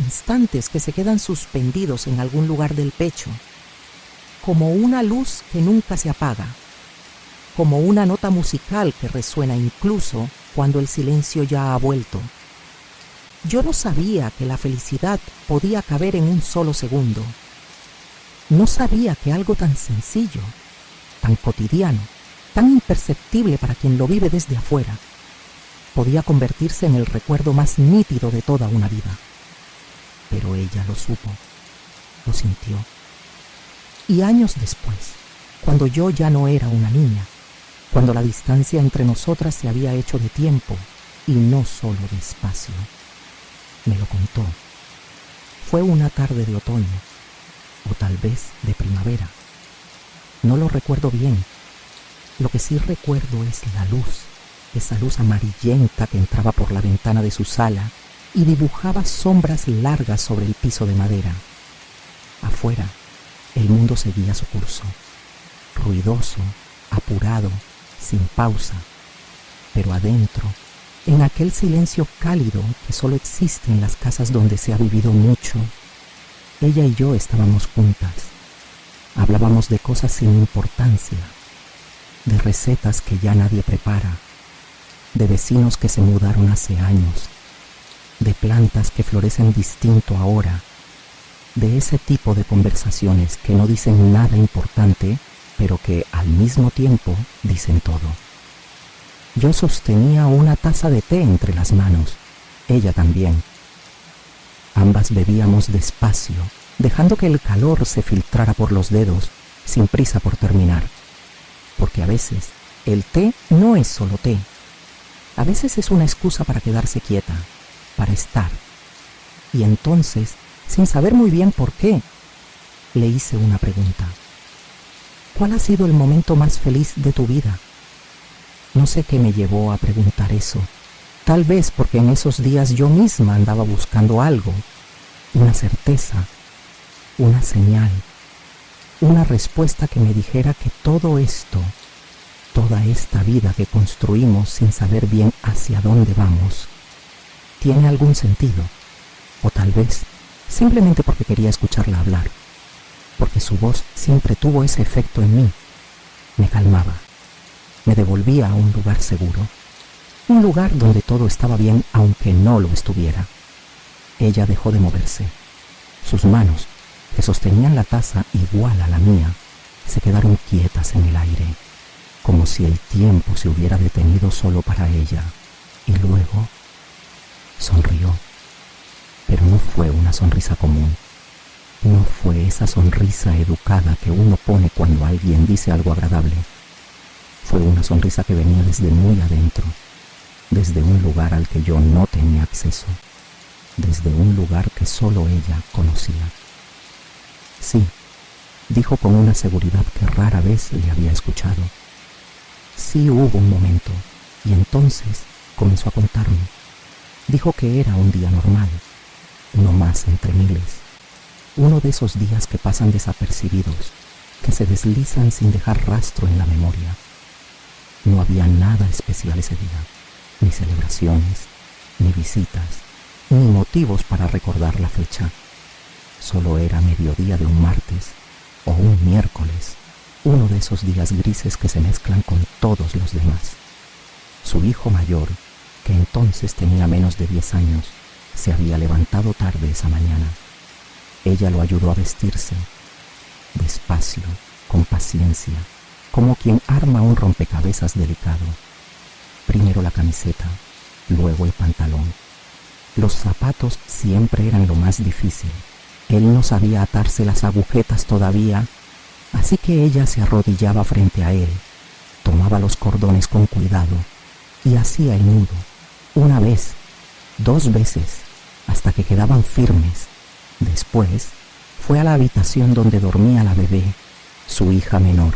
instantes que se quedan suspendidos en algún lugar del pecho, como una luz que nunca se apaga, como una nota musical que resuena incluso cuando el silencio ya ha vuelto. Yo no sabía que la felicidad podía caber en un solo segundo. No sabía que algo tan sencillo, tan cotidiano, tan imperceptible para quien lo vive desde afuera, podía convertirse en el recuerdo más nítido de toda una vida. Pero ella lo supo, lo sintió. Y años después, cuando yo ya no era una niña, cuando la distancia entre nosotras se había hecho de tiempo y no solo de espacio, me lo contó. Fue una tarde de otoño, o tal vez de primavera. No lo recuerdo bien. Lo que sí recuerdo es la luz, esa luz amarillenta que entraba por la ventana de su sala y dibujaba sombras largas sobre el piso de madera. Afuera, el mundo seguía su curso, ruidoso, apurado, sin pausa, pero adentro, en aquel silencio cálido que solo existe en las casas donde se ha vivido mucho, ella y yo estábamos juntas. Hablábamos de cosas sin importancia, de recetas que ya nadie prepara, de vecinos que se mudaron hace años, de plantas que florecen distinto ahora, de ese tipo de conversaciones que no dicen nada importante, pero que al mismo tiempo dicen todo. Yo sostenía una taza de té entre las manos, ella también. Ambas bebíamos despacio, dejando que el calor se filtrara por los dedos, sin prisa por terminar. Porque a veces el té no es solo té. A veces es una excusa para quedarse quieta, para estar. Y entonces, sin saber muy bien por qué, le hice una pregunta. ¿Cuál ha sido el momento más feliz de tu vida? No sé qué me llevó a preguntar eso. Tal vez porque en esos días yo misma andaba buscando algo, una certeza, una señal, una respuesta que me dijera que todo esto, toda esta vida que construimos sin saber bien hacia dónde vamos, tiene algún sentido. O tal vez simplemente porque quería escucharla hablar, porque su voz siempre tuvo ese efecto en mí. Me calmaba, me devolvía a un lugar seguro, un lugar donde todo estaba bien aunque no lo estuviera. Ella dejó de moverse. Sus manos, que sostenían la taza igual a la mía, se quedaron quietas en el aire, como si el tiempo se hubiera detenido solo para ella. Y luego sonrió. Pero no fue una sonrisa común. No fue esa sonrisa educada que uno pone cuando alguien dice algo agradable. Fue una sonrisa que venía desde muy adentro, desde un lugar al que yo no tenía acceso, desde un lugar que solo ella conocía. Sí, dijo con una seguridad que rara vez le había escuchado. Sí hubo un momento, y entonces comenzó a contarme. Dijo que era un día normal, uno más entre miles, uno de esos días que pasan desapercibidos, que se deslizan sin dejar rastro en la memoria. No había nada especial ese día, ni celebraciones, ni visitas, ni motivos para recordar la fecha. Solo era mediodía de un martes o un miércoles, uno de esos días grises que se mezclan con todos los demás. Su hijo mayor, que entonces tenía menos de 10 años, se había levantado tarde esa mañana. Ella lo ayudó a vestirse, despacio, con paciencia, como quien arma un rompecabezas delicado. Primero la camiseta, luego el pantalón. Los zapatos siempre eran lo más difícil. Él no sabía atarse las agujetas todavía, así que ella se arrodillaba frente a él, tomaba los cordones con cuidado y hacía el nudo, una vez, 2 veces, hasta que quedaban firmes. Después fue a la habitación donde dormía la bebé, su hija menor.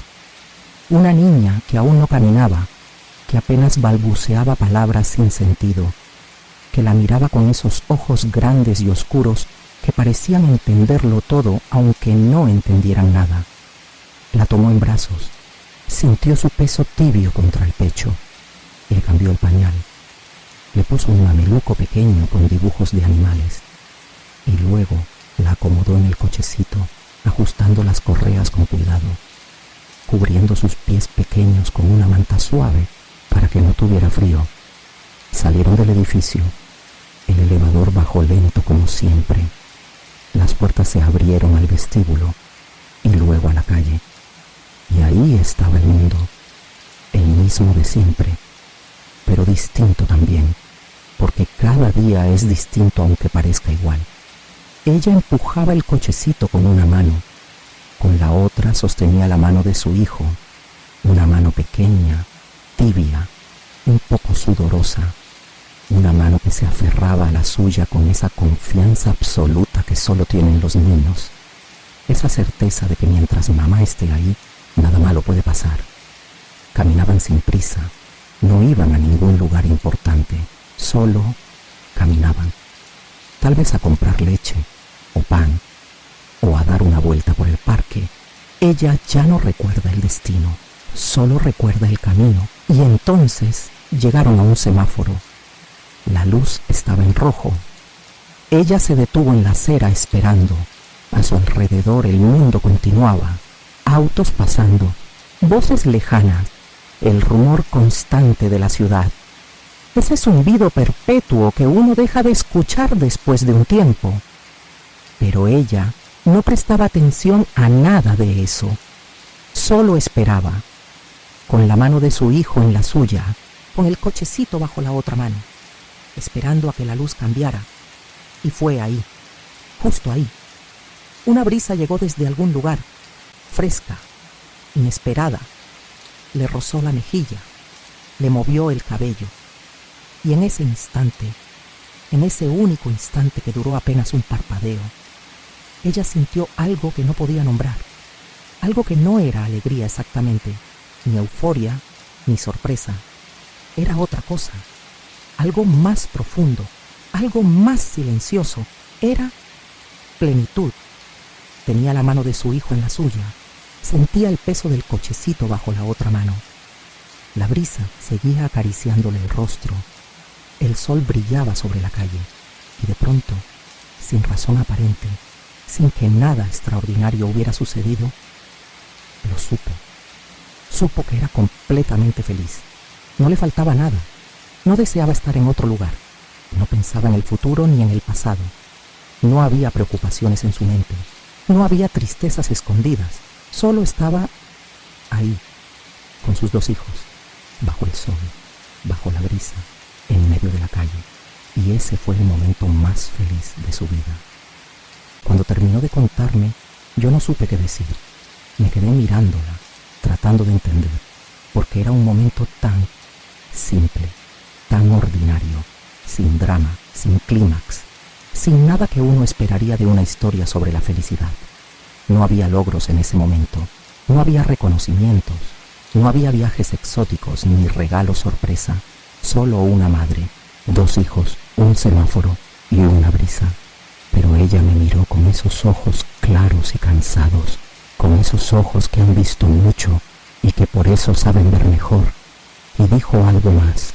Una niña que aún no caminaba, que apenas balbuceaba palabras sin sentido, que la miraba con esos ojos grandes y oscuros que parecían entenderlo todo aunque no entendieran nada. La tomó en brazos, sintió su peso tibio contra el pecho, le cambió el pañal, le puso un mameluco pequeño con dibujos de animales. y luego la acomodó en el cochecito, ajustando las correas con cuidado, cubriendo sus pies pequeños con una manta suave para que no tuviera frío. Salieron del edificio. El elevador bajó lento como siempre. Las puertas se abrieron al vestíbulo y luego a la calle. Y ahí estaba el mundo, el mismo de siempre, pero distinto también, porque cada día es distinto aunque parezca igual. Ella empujaba el cochecito con una mano, con la otra sostenía la mano de su hijo, una mano pequeña, tibia, un poco sudorosa, una mano que se aferraba a la suya con esa confianza absoluta que solo tienen los niños, esa certeza de que mientras mamá esté ahí, nada malo puede pasar. Caminaban sin prisa, no iban a ningún lugar importante, solo caminaban, tal vez a comprar leche o pan o a dar una vuelta por el parque. Ella ya no recuerda el destino, solo recuerda el camino, y entonces llegaron a un semáforo. La luz estaba en rojo. Ella se detuvo en la acera esperando. A su alrededor el mundo continuaba. Autos pasando, voces lejanas, el rumor constante de la ciudad. Ese zumbido perpetuo que uno deja de escuchar después de un tiempo. Pero ella no prestaba atención a nada de eso. Solo esperaba, con la mano de su hijo en la suya, con el cochecito bajo la otra mano, esperando a que la luz cambiara. Y fue ahí, justo ahí. Una brisa llegó desde algún lugar, fresca, inesperada. Le rozó la mejilla, le movió el cabello. Y en ese instante, en ese único instante que duró apenas un parpadeo, ella sintió algo que no podía nombrar, algo que no era alegría exactamente, ni euforia, ni sorpresa. Era otra cosa, algo más profundo, algo más silencioso. Era plenitud. Tenía la mano de su hijo en la suya, sentía el peso del cochecito bajo la otra mano. La brisa seguía acariciándole el rostro. El sol brillaba sobre la calle y de pronto, sin razón aparente, sin que nada extraordinario hubiera sucedido, lo supo. Supo que era completamente feliz. No le faltaba nada. No deseaba estar en otro lugar. No pensaba en el futuro ni en el pasado. No había preocupaciones en su mente. No había tristezas escondidas. Solo estaba ahí, con sus dos hijos, bajo el sol, bajo la brisa, en medio de la calle. Y ese fue el momento más feliz de su vida. Cuando terminó de contarme, yo no supe qué decir. Me quedé mirándola, tratando de entender, porque era un momento tan simple, tan ordinario, sin drama, sin clímax, sin nada que uno esperaría de una historia sobre la felicidad. No había logros en ese momento, no había reconocimientos, no había viajes exóticos ni regalos sorpresa, solo una madre, dos hijos, un semáforo y una brisa. Pero ella me miró con esos ojos claros y cansados, con esos ojos que han visto mucho y que por eso saben ver mejor, y dijo algo más.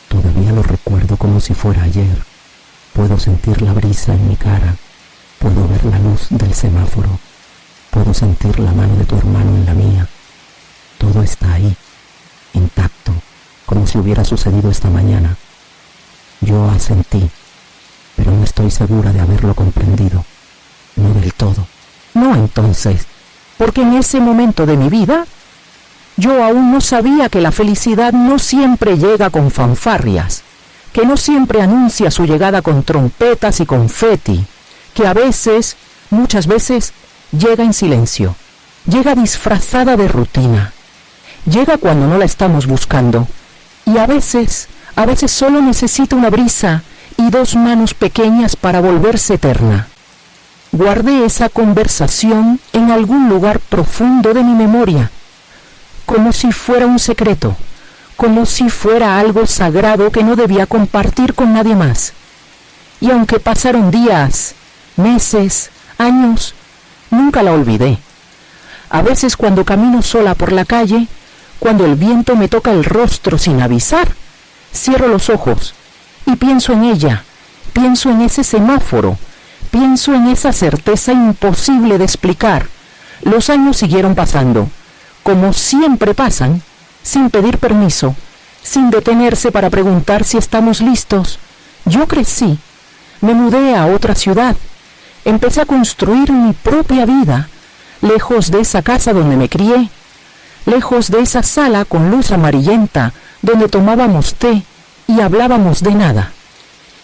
Todavía lo recuerdo como si fuera ayer. Puedo sentir la brisa en mi cara, puedo ver la luz del semáforo, puedo sentir la mano de tu hermano en la mía. Todo está ahí, intacto, como si hubiera sucedido esta mañana. Yo asentí, pero no estoy segura de haberlo comprendido. No del todo. No entonces, porque en ese momento de mi vida, yo aún no sabía que la felicidad no siempre llega con fanfarrias, que no siempre anuncia su llegada con trompetas y confeti, que a veces, muchas veces, llega en silencio, llega disfrazada de rutina, llega cuando no la estamos buscando, y a veces solo necesita una brisa y dos manos pequeñas para volverse eterna. Guardé esa conversación en algún lugar profundo de mi memoria, como si fuera un secreto, como si fuera algo sagrado que no debía compartir con nadie más. Y aunque pasaron días, meses, años, nunca la olvidé. A veces cuando camino sola por la calle, cuando el viento me toca el rostro sin avisar, cierro los ojos y pienso en ella Pienso en ese semáforo, pienso en esa certeza imposible de explicar. Los años siguieron pasando, como siempre pasan, sin pedir permiso, sin detenerse para preguntar si estamos listos. Yo crecí, me mudé a otra ciudad, empecé a construir mi propia vida, lejos de esa casa donde me crié, lejos de esa sala con luz amarillenta donde tomábamos té y hablábamos de nada.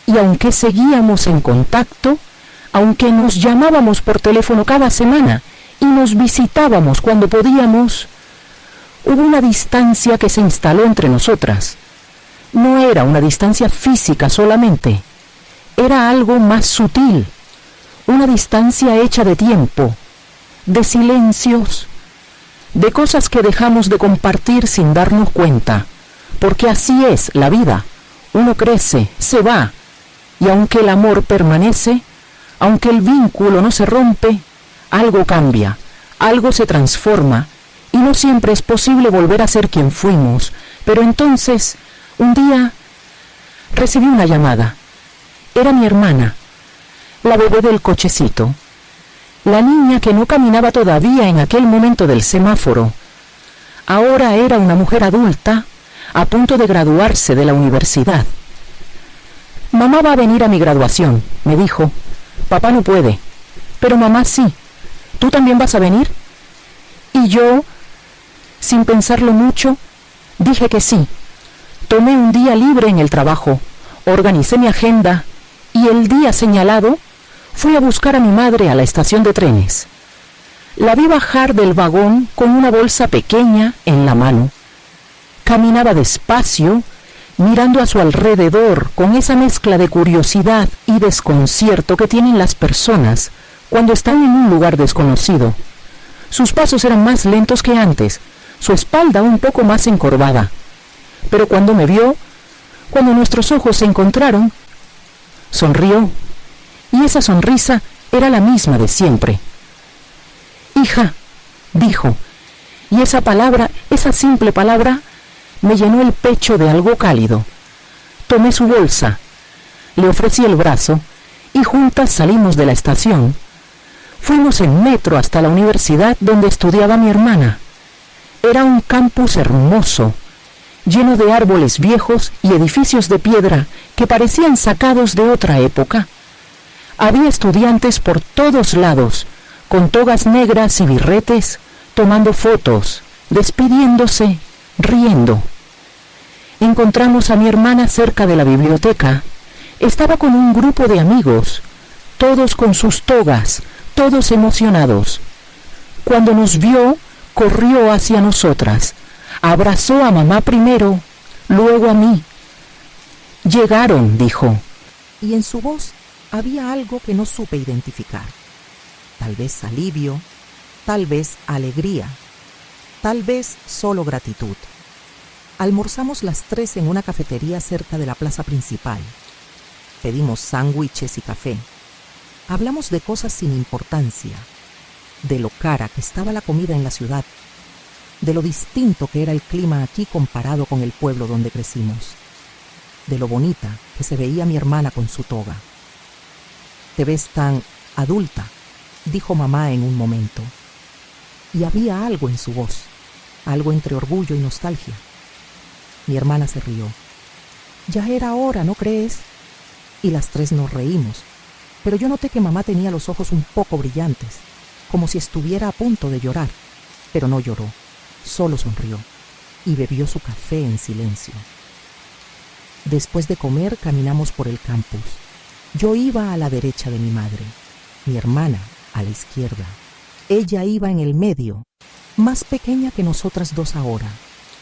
Y aunque seguíamos en contacto, aunque nos llamábamos por teléfono cada semana y nos visitábamos cuando podíamos, hubo una distancia que se instaló entre nosotras. No era una distancia física solamente, era algo más sutil, una distancia hecha de tiempo, de silencios, de cosas que dejamos de compartir sin darnos cuenta, porque así es la vida. Uno crece, se va, y aunque el amor permanece, aunque el vínculo no se rompe, algo cambia, algo se transforma, y no siempre es posible volver a ser quien fuimos. Pero entonces, un día, recibí una llamada. Era mi hermana, la bebé del cochecito, la niña que no caminaba todavía en aquel momento del semáforo. Ahora era una mujer adulta, a punto de graduarse de la universidad. Mamá va a venir a mi graduación, me dijo. Papá no puede, pero mamá sí. ¿Tú también vas a venir? Y yo, sin pensarlo mucho, dije que sí. Tomé un día libre en el trabajo, organicé mi agenda y el día señalado fui a buscar a mi madre a la estación de trenes. La vi bajar del vagón con una bolsa pequeña en la mano. Caminaba despacio, mirando a su alrededor con esa mezcla de curiosidad y desconcierto que tienen las personas cuando están en un lugar desconocido. Sus pasos eran más lentos que antes, su espalda un poco más encorvada. Pero cuando me vio, cuando nuestros ojos se encontraron, sonrió, y esa sonrisa era la misma de siempre. Hija, dijo, y esa palabra, esa simple palabra, me llenó el pecho de algo cálido. Tomé su bolsa, le ofrecí el brazo y juntas salimos de la estación. Fuimos en metro hasta la universidad donde estudiaba mi hermana. Era un campus hermoso, lleno de árboles viejos y edificios de piedra que parecían sacados de otra época. Había estudiantes por todos lados, con togas negras y birretes, tomando fotos, despidiéndose, riendo. Encontramos a mi hermana cerca de la biblioteca. Estaba con un grupo de amigos, todos con sus togas, todos emocionados. Cuando nos vio, corrió hacia nosotras, abrazó a mamá primero, luego a mí. Llegaron, dijo. Y en su voz había algo que no supe identificar. Tal vez alivio, tal vez alegría, tal vez solo gratitud. Almorzamos las 3 en una cafetería cerca de la plaza principal. Pedimos sándwiches y café. Hablamos de cosas sin importancia, de lo cara que estaba la comida en la ciudad, de lo distinto que era el clima aquí comparado con el pueblo donde crecimos, de lo bonita que se veía mi hermana con su toga. «Te ves tan adulta», dijo mamá en un momento. Y había algo en su voz, algo entre orgullo y nostalgia. Mi hermana se rió. «Ya era hora, ¿no crees?». Y las 3 nos reímos, pero yo noté que mamá tenía los ojos un poco brillantes, como si estuviera a punto de llorar, pero no lloró, solo sonrió y bebió su café en silencio. Después de comer caminamos por el campus. Yo iba a la derecha de mi madre, mi hermana a la izquierda. Ella iba en el medio, más pequeña que nosotras dos ahora,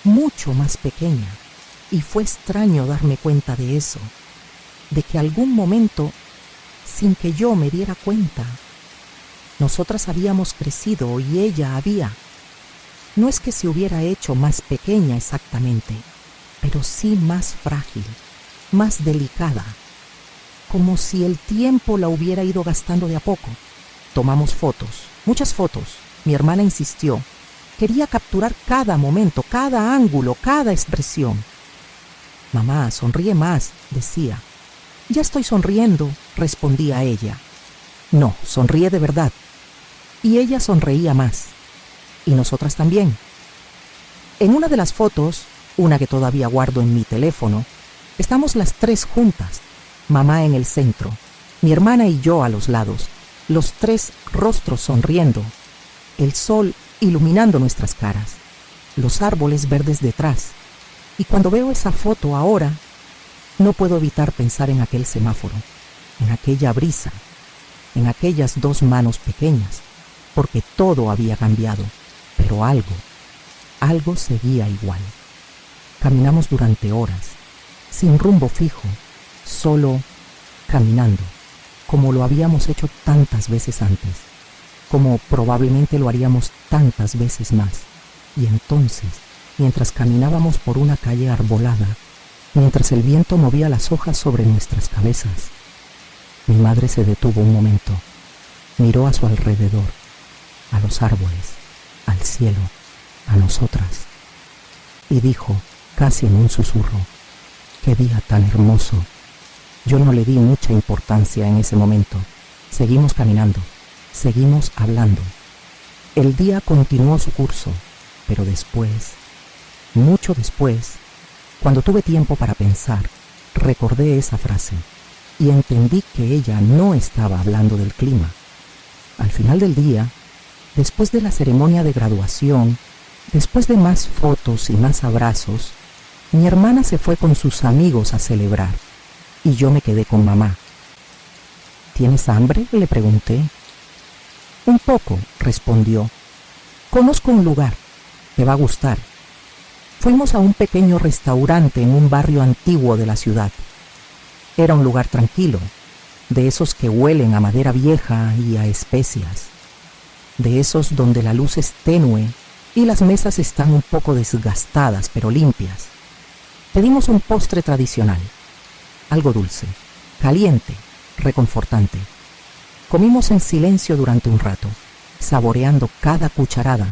mucho más pequeña, y fue extraño darme cuenta de eso, de que algún momento, sin que yo me diera cuenta, nosotras habíamos crecido y ella había. No es que se hubiera hecho más pequeña exactamente, pero sí más frágil, más delicada, como si el tiempo la hubiera ido gastando de a poco. Tomamos fotos, muchas fotos. Mi hermana insistió. Quería capturar cada momento, cada ángulo, cada expresión. «Mamá, sonríe más», decía. Ya estoy sonriendo, respondía ella. No, sonríe de verdad. Y ella sonreía más. Y nosotras también. En una de las fotos, una que todavía guardo en mi teléfono, estamos las tres juntas, mamá en el centro, mi hermana y yo a los lados, los tres rostros sonriendo, el sol iluminando nuestras caras, los árboles verdes detrás. Y cuando veo esa foto ahora, no puedo evitar pensar en aquel semáforo, en aquella brisa, en aquellas dos manos pequeñas, porque todo había cambiado, pero algo seguía igual. Caminamos durante horas, sin rumbo fijo, solo caminando, como lo habíamos hecho tantas veces antes, como probablemente lo haríamos tantas veces más. Y entonces, mientras caminábamos por una calle arbolada, mientras el viento movía las hojas sobre nuestras cabezas, mi madre se detuvo un momento, miró a su alrededor, a los árboles, al cielo, a nosotras, y dijo, casi en un susurro, «Qué día tan hermoso». Yo no le di mucha importancia en ese momento. Seguimos caminando, seguimos hablando. El día continuó su curso, pero después, mucho después, cuando tuve tiempo para pensar, recordé esa frase y entendí que ella no estaba hablando del clima. Al final del día, después de la ceremonia de graduación, después de más fotos y más abrazos, mi hermana se fue con sus amigos a celebrar y yo me quedé con mamá. ¿Tienes hambre?, le pregunté. Un poco, respondió. Conozco un lugar, te va a gustar. Fuimos a un pequeño restaurante en un barrio antiguo de la ciudad. Era un lugar tranquilo, de esos que huelen a madera vieja y a especias, de esos donde la luz es tenue y las mesas están un poco desgastadas pero limpias. Pedimos un postre tradicional, algo dulce, caliente, reconfortante. Comimos en silencio durante un rato, saboreando cada cucharada,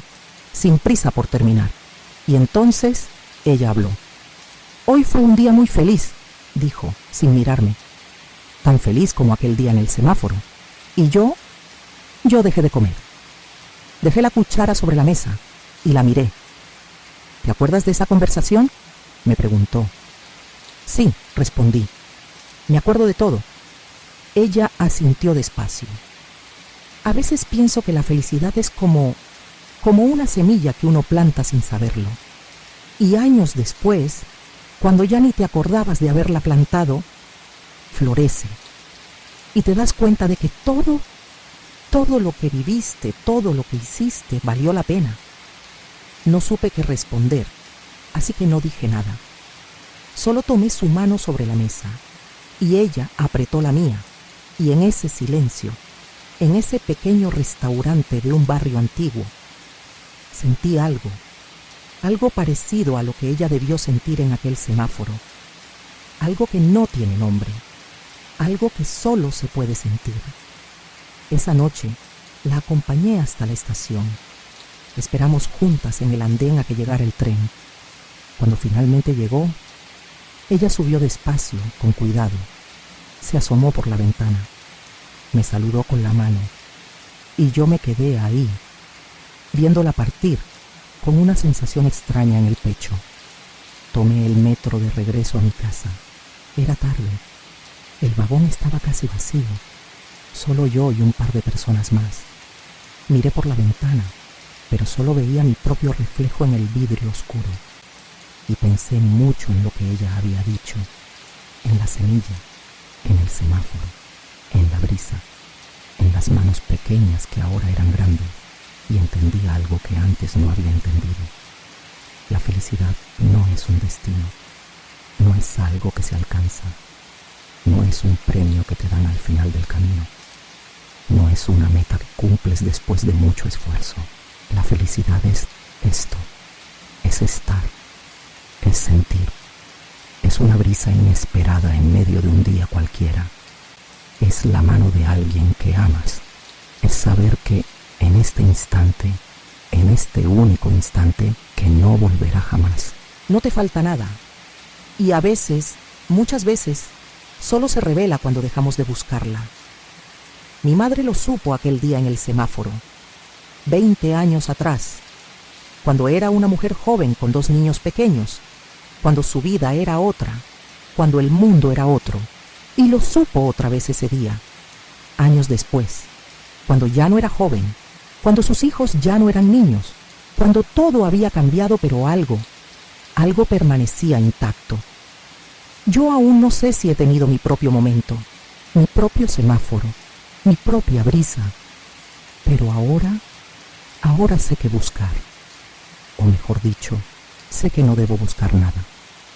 sin prisa por terminar. Y entonces ella habló. «Hoy fue un día muy feliz», dijo, sin mirarme. «Tan feliz como aquel día en el semáforo. Y yo dejé de comer. Dejé la cuchara sobre la mesa y la miré». «¿Te acuerdas de esa conversación?», me preguntó. «Sí», respondí. «Me acuerdo de todo». Ella asintió despacio. A veces pienso que la felicidad es como una semilla que uno planta sin saberlo. Y años después, cuando ya ni te acordabas de haberla plantado, florece. Y te das cuenta de que todo lo que viviste, todo lo que hiciste, valió la pena. No supe qué responder, así que no dije nada. Solo tomé su mano sobre la mesa y ella apretó la mía. Y en ese silencio, en ese pequeño restaurante de un barrio antiguo, sentí algo parecido a lo que ella debió sentir en aquel semáforo, algo que no tiene nombre, algo que solo se puede sentir. Esa noche la acompañé hasta la estación. Esperamos juntas en el andén a que llegara el tren. Cuando finalmente llegó, ella subió despacio, con cuidado. Se asomó por la ventana, me saludó con la mano y yo me quedé ahí, viéndola partir con una sensación extraña en el pecho. Tomé el metro de regreso a mi casa. Era tarde. El vagón estaba casi vacío, solo yo y un par de personas más. Miré por la ventana, pero solo veía mi propio reflejo en el vidrio oscuro y pensé mucho en lo que ella había dicho, en la semilla, en el semáforo, en la brisa, en las manos pequeñas que ahora eran grandes, y entendí algo que antes no había entendido. La felicidad no es un destino, no es algo que se alcanza, no es un premio que te dan al final del camino, no es una meta que cumples después de mucho esfuerzo. La felicidad es esto, es estar, es sentir. Es una brisa inesperada en medio de un día cualquiera. Es la mano de alguien que amas. Es saber que en este instante, en este único instante, que no volverá jamás. No te falta nada. Y a veces, muchas veces, solo se revela cuando dejamos de buscarla. Mi madre lo supo aquel día en el semáforo, 20 años atrás, cuando era una mujer joven con 2 niños pequeños, cuando su vida era otra, cuando el mundo era otro, y lo supo otra vez ese día, años después, cuando ya no era joven, cuando sus hijos ya no eran niños, cuando todo había cambiado, pero algo permanecía intacto. Yo aún no sé si he tenido mi propio momento, mi propio semáforo, mi propia brisa, pero ahora sé qué buscar, o mejor dicho, sé que no debo buscar nada,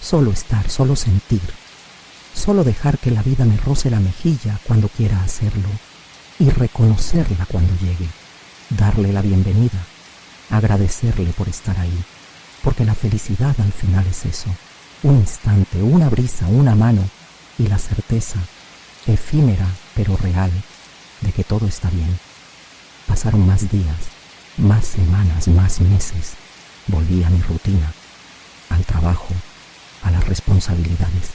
solo estar, solo sentir, solo dejar que la vida me roce la mejilla cuando quiera hacerlo y reconocerla cuando llegue, darle la bienvenida, agradecerle por estar ahí, porque la felicidad al final es eso, un instante, una brisa, una mano y la certeza, efímera pero real, de que todo está bien. Pasaron más días, más semanas, más meses. Volví a mi rutina, al trabajo, a las responsabilidades,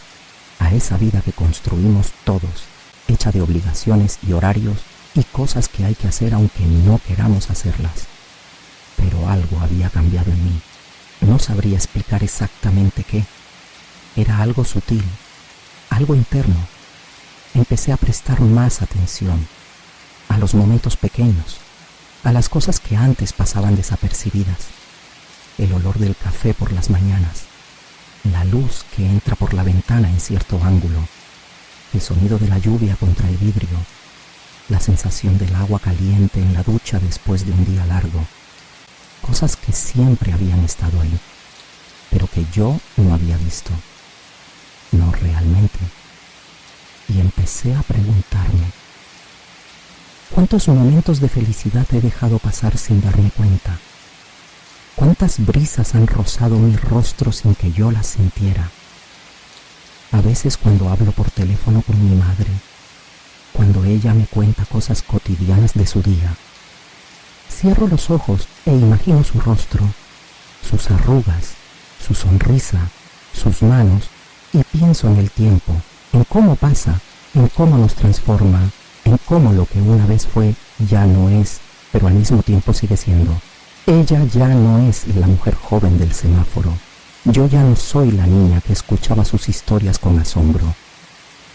a esa vida que construimos todos, hecha de obligaciones y horarios y cosas que hay que hacer aunque no queramos hacerlas. Pero algo había cambiado en mí. No sabría explicar exactamente qué. Era algo sutil, algo interno. Empecé a prestar más atención a los momentos pequeños, a las cosas que antes pasaban desapercibidas. El olor del café por las mañanas, la luz que entra por la ventana en cierto ángulo, el sonido de la lluvia contra el vidrio, la sensación del agua caliente en la ducha después de un día largo. Cosas que siempre habían estado ahí, pero que yo no había visto. No realmente. Y empecé a preguntarme, ¿cuántos momentos de felicidad he dejado pasar sin darme cuenta? ¿Cuántas brisas han rozado mi rostro sin que yo las sintiera? A veces cuando hablo por teléfono con mi madre, cuando ella me cuenta cosas cotidianas de su día, cierro los ojos e imagino su rostro, sus arrugas, su sonrisa, sus manos, y pienso en el tiempo, en cómo pasa, en cómo nos transforma, en cómo lo que una vez fue ya no es, pero al mismo tiempo sigue siendo. Ella ya no es la mujer joven del semáforo. Yo ya no soy la niña que escuchaba sus historias con asombro.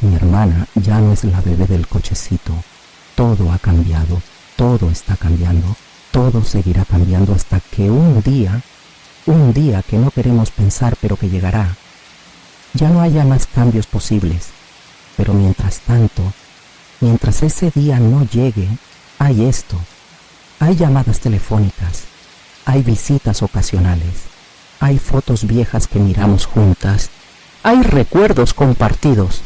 Mi hermana ya no es la bebé del cochecito. Todo ha cambiado, todo está cambiando, todo seguirá cambiando hasta que un día que no queremos pensar pero que llegará, ya no haya más cambios posibles. Pero mientras tanto, mientras ese día no llegue, hay esto. Hay llamadas telefónicas, hay visitas ocasionales, hay fotos viejas que miramos juntas, hay recuerdos compartidos,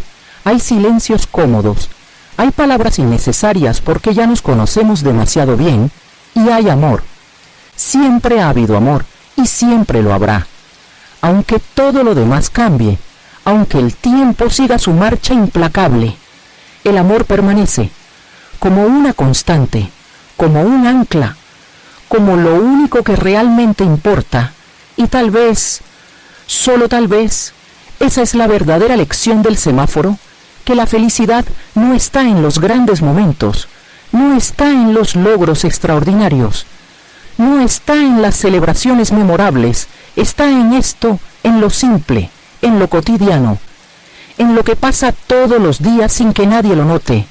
hay silencios cómodos, hay palabras innecesarias porque ya nos conocemos demasiado bien, y hay amor. Siempre ha habido amor y siempre lo habrá. Aunque todo lo demás cambie, aunque el tiempo siga su marcha implacable, el amor permanece como una constante, como un ancla, como lo único que realmente importa. Y tal vez, solo tal vez, esa es la verdadera lección del semáforo, que la felicidad no está en los grandes momentos, no está en los logros extraordinarios, no está en las celebraciones memorables, está en esto, en lo simple, en lo cotidiano, en lo que pasa todos los días sin que nadie lo note,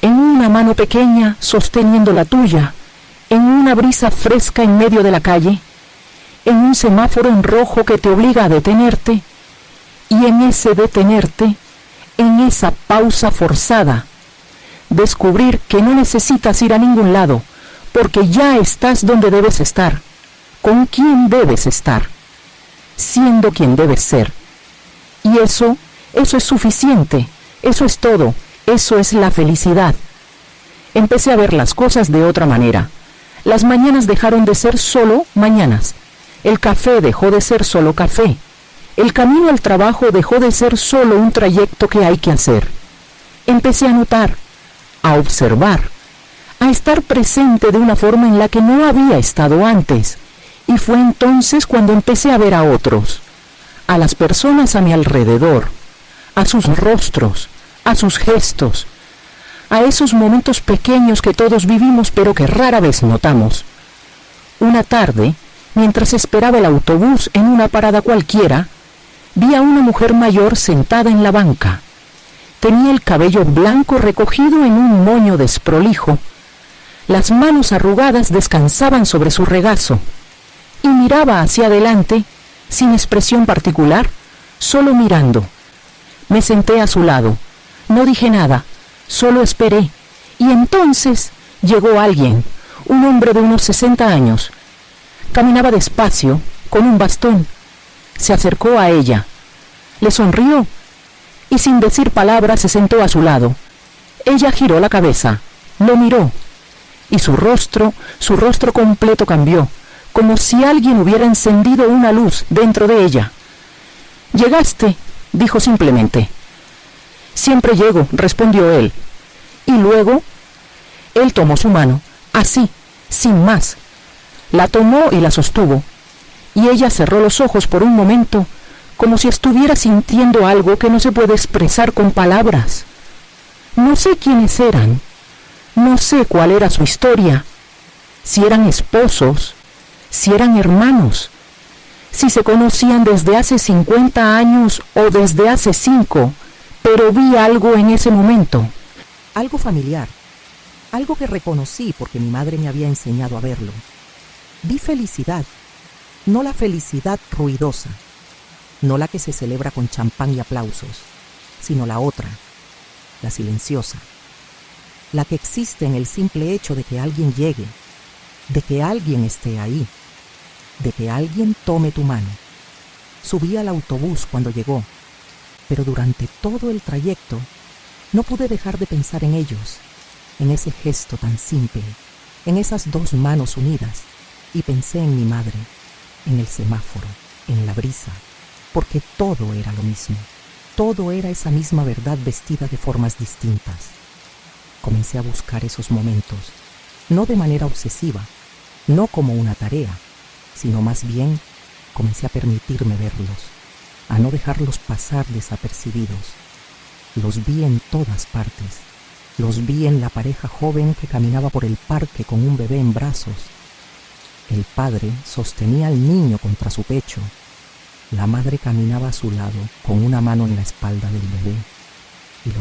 en una mano pequeña sosteniendo la tuya, en una brisa fresca en medio de la calle, en un semáforo en rojo que te obliga a detenerte, y en ese detenerte, en esa pausa forzada, descubrir que no necesitas ir a ningún lado, porque ya estás donde debes estar, con quien debes estar, siendo quien debes ser. Y eso es suficiente, eso es todo, eso es la felicidad. Empecé a ver las cosas de otra manera. Las mañanas dejaron de ser solo mañanas. El café dejó de ser solo café. El camino al trabajo dejó de ser solo un trayecto que hay que hacer. Empecé a notar, a observar, a estar presente de una forma en la que no había estado antes. Y fue entonces cuando empecé a ver a otros, a las personas a mi alrededor, a sus rostros, a sus gestos, a esos momentos pequeños que todos vivimos pero que rara vez notamos. Una tarde, mientras esperaba el autobús en una parada cualquiera, vi a una mujer mayor sentada en la banca. Tenía el cabello blanco recogido en un moño desprolijo. Las manos arrugadas descansaban sobre su regazo y miraba hacia adelante sin expresión particular, solo mirando. Me senté a su lado, no dije nada, solo esperé, y entonces llegó alguien, un hombre de unos 60 años. Caminaba despacio, con un bastón. Se acercó a ella, le sonrió y sin decir palabras se sentó a su lado. Ella giró la cabeza, lo miró y su rostro completo cambió, como si alguien hubiera encendido una luz dentro de ella. «¿Llegaste?», dijo simplemente. «Siempre llego», respondió él. Y luego, él tomó su mano, así, sin más. La tomó y la sostuvo, y ella cerró los ojos por un momento, como si estuviera sintiendo algo que no se puede expresar con palabras. No sé quiénes eran, no sé cuál era su historia, si eran esposos, si eran hermanos, si se conocían desde hace 50 años o desde hace 5, pero vi algo en ese momento. Algo familiar, algo que reconocí porque mi madre me había enseñado a verlo. Vi felicidad, no la felicidad ruidosa, no la que se celebra con champán y aplausos, sino la otra, la silenciosa, la que existe en el simple hecho de que alguien llegue, de que alguien esté ahí, de que alguien tome tu mano. Subí al autobús cuando llegó, pero durante todo el trayecto no pude dejar de pensar en ellos, en ese gesto tan simple, en esas dos manos unidas, y pensé en mi madre, en el semáforo, en la brisa, porque todo era lo mismo, todo era esa misma verdad vestida de formas distintas. Comencé a buscar esos momentos, no de manera obsesiva, no como una tarea, sino más bien comencé a permitirme verlos, a no dejarlos pasar desapercibidos. Los vi en todas partes, los vi en la pareja joven que caminaba por el parque con un bebé en brazos. El padre sostenía al niño contra su pecho. La madre caminaba a su lado con una mano en la espalda del bebé. Y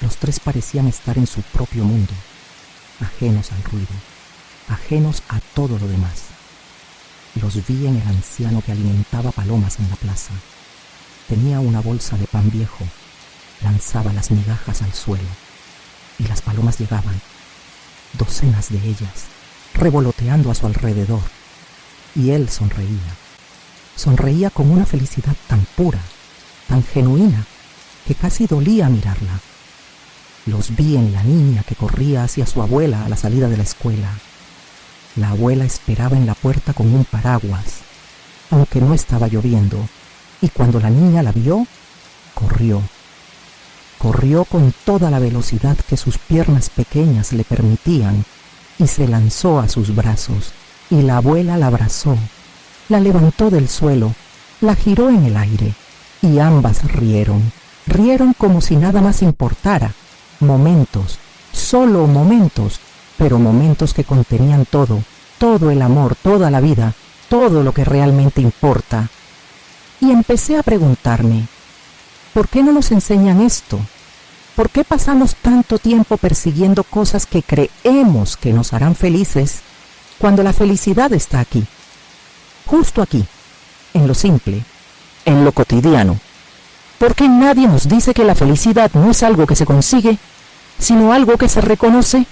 los tres parecían estar en su propio mundo, ajenos al ruido, ajenos a todo lo demás. Los vi en el anciano que alimentaba palomas en la plaza. Tenía una bolsa de pan viejo, lanzaba las migajas al suelo, y las palomas llegaban, docenas de ellas, revoloteando a su alrededor, y él sonreía con una felicidad tan pura, tan genuina, que casi dolía mirarla. Los vi en la niña que corría hacia su abuela a la salida de la escuela. La abuela esperaba en la puerta con un paraguas, aunque no estaba lloviendo, y cuando la niña la vio, corrió con toda la velocidad que sus piernas pequeñas le permitían, y se lanzó a sus brazos, y la abuela la abrazó, la levantó del suelo, la giró en el aire, y ambas rieron como si nada más importara. Momentos, solo momentos, pero momentos que contenían todo el amor, toda la vida, todo lo que realmente importa. Y empecé a preguntarme, ¿por qué no nos enseñan esto? ¿Por qué pasamos tanto tiempo persiguiendo cosas que creemos que nos harán felices cuando la felicidad está aquí? Justo aquí, en lo simple, en lo cotidiano. ¿Por qué nadie nos dice que la felicidad no es algo que se consigue, sino algo que se reconoce?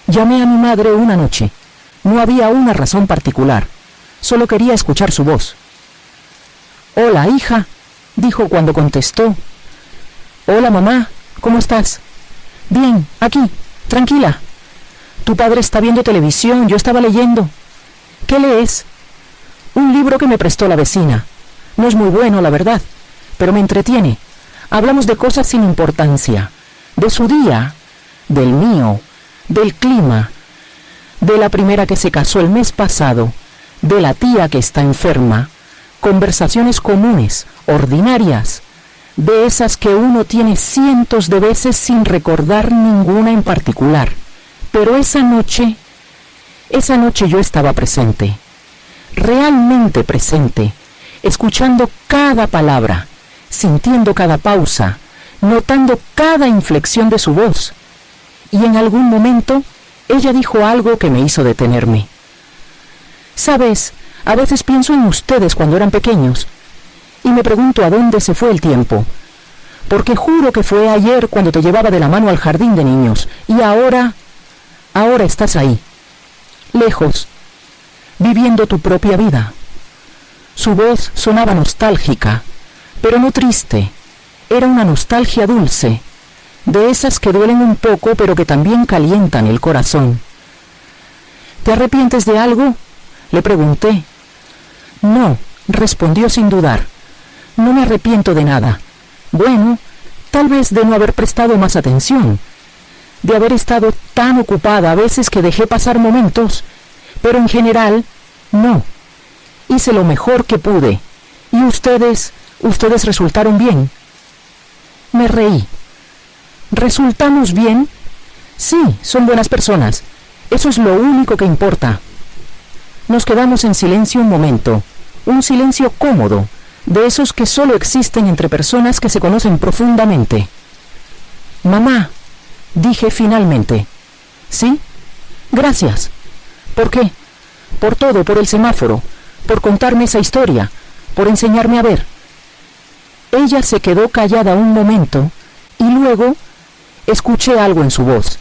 Llamé a mi madre una noche. No había una razón particular. Solo quería escuchar su voz. «Hola, hija», dijo cuando contestó. «Hola, mamá, ¿cómo estás?» «Bien, aquí, tranquila. Tu padre está viendo televisión, yo estaba leyendo». «¿Qué lees?» «Un libro que me prestó la vecina. No es muy bueno, la verdad, pero me entretiene. Hablamos de cosas sin importancia, de su día, del mío, del clima, de la primera que se casó el mes pasado, de la tía que está enferma, conversaciones comunes, ordinarias, de esas que uno tiene cientos de veces sin recordar ninguna en particular. Pero esa noche yo estaba presente, realmente presente, escuchando cada palabra, sintiendo cada pausa, notando cada inflexión de su voz. Y en algún momento ella dijo algo que me hizo detenerme. Sabes, a veces pienso en ustedes cuando eran pequeños y me pregunto a dónde se fue el tiempo, porque juro que fue ayer cuando te llevaba de la mano al jardín de niños y ahora estás ahí, lejos, viviendo tu propia vida. Su voz sonaba nostálgica, pero no triste. Era una nostalgia dulce, de esas que duelen un poco pero que también calientan el corazón. ¿Te arrepientes de algo?, le pregunté. No, respondió sin dudar. No me arrepiento de nada. Bueno, tal vez de no haber prestado más atención, de haber estado tan ocupada a veces que dejé pasar momentos, pero en general, no. Hice lo mejor que pude. ¿Y ustedes resultaron bien? Me reí. ¿Resultamos bien? Sí, son buenas personas. Eso es lo único que importa. Nos quedamos en silencio un momento, un silencio cómodo, de esos que solo existen entre personas que se conocen profundamente. Mamá, dije finalmente. ¿Sí? Gracias. ¿Por qué? Por todo, por el semáforo, por contarme esa historia, por enseñarme a ver. Ella se quedó callada un momento y luego escuché algo en su voz,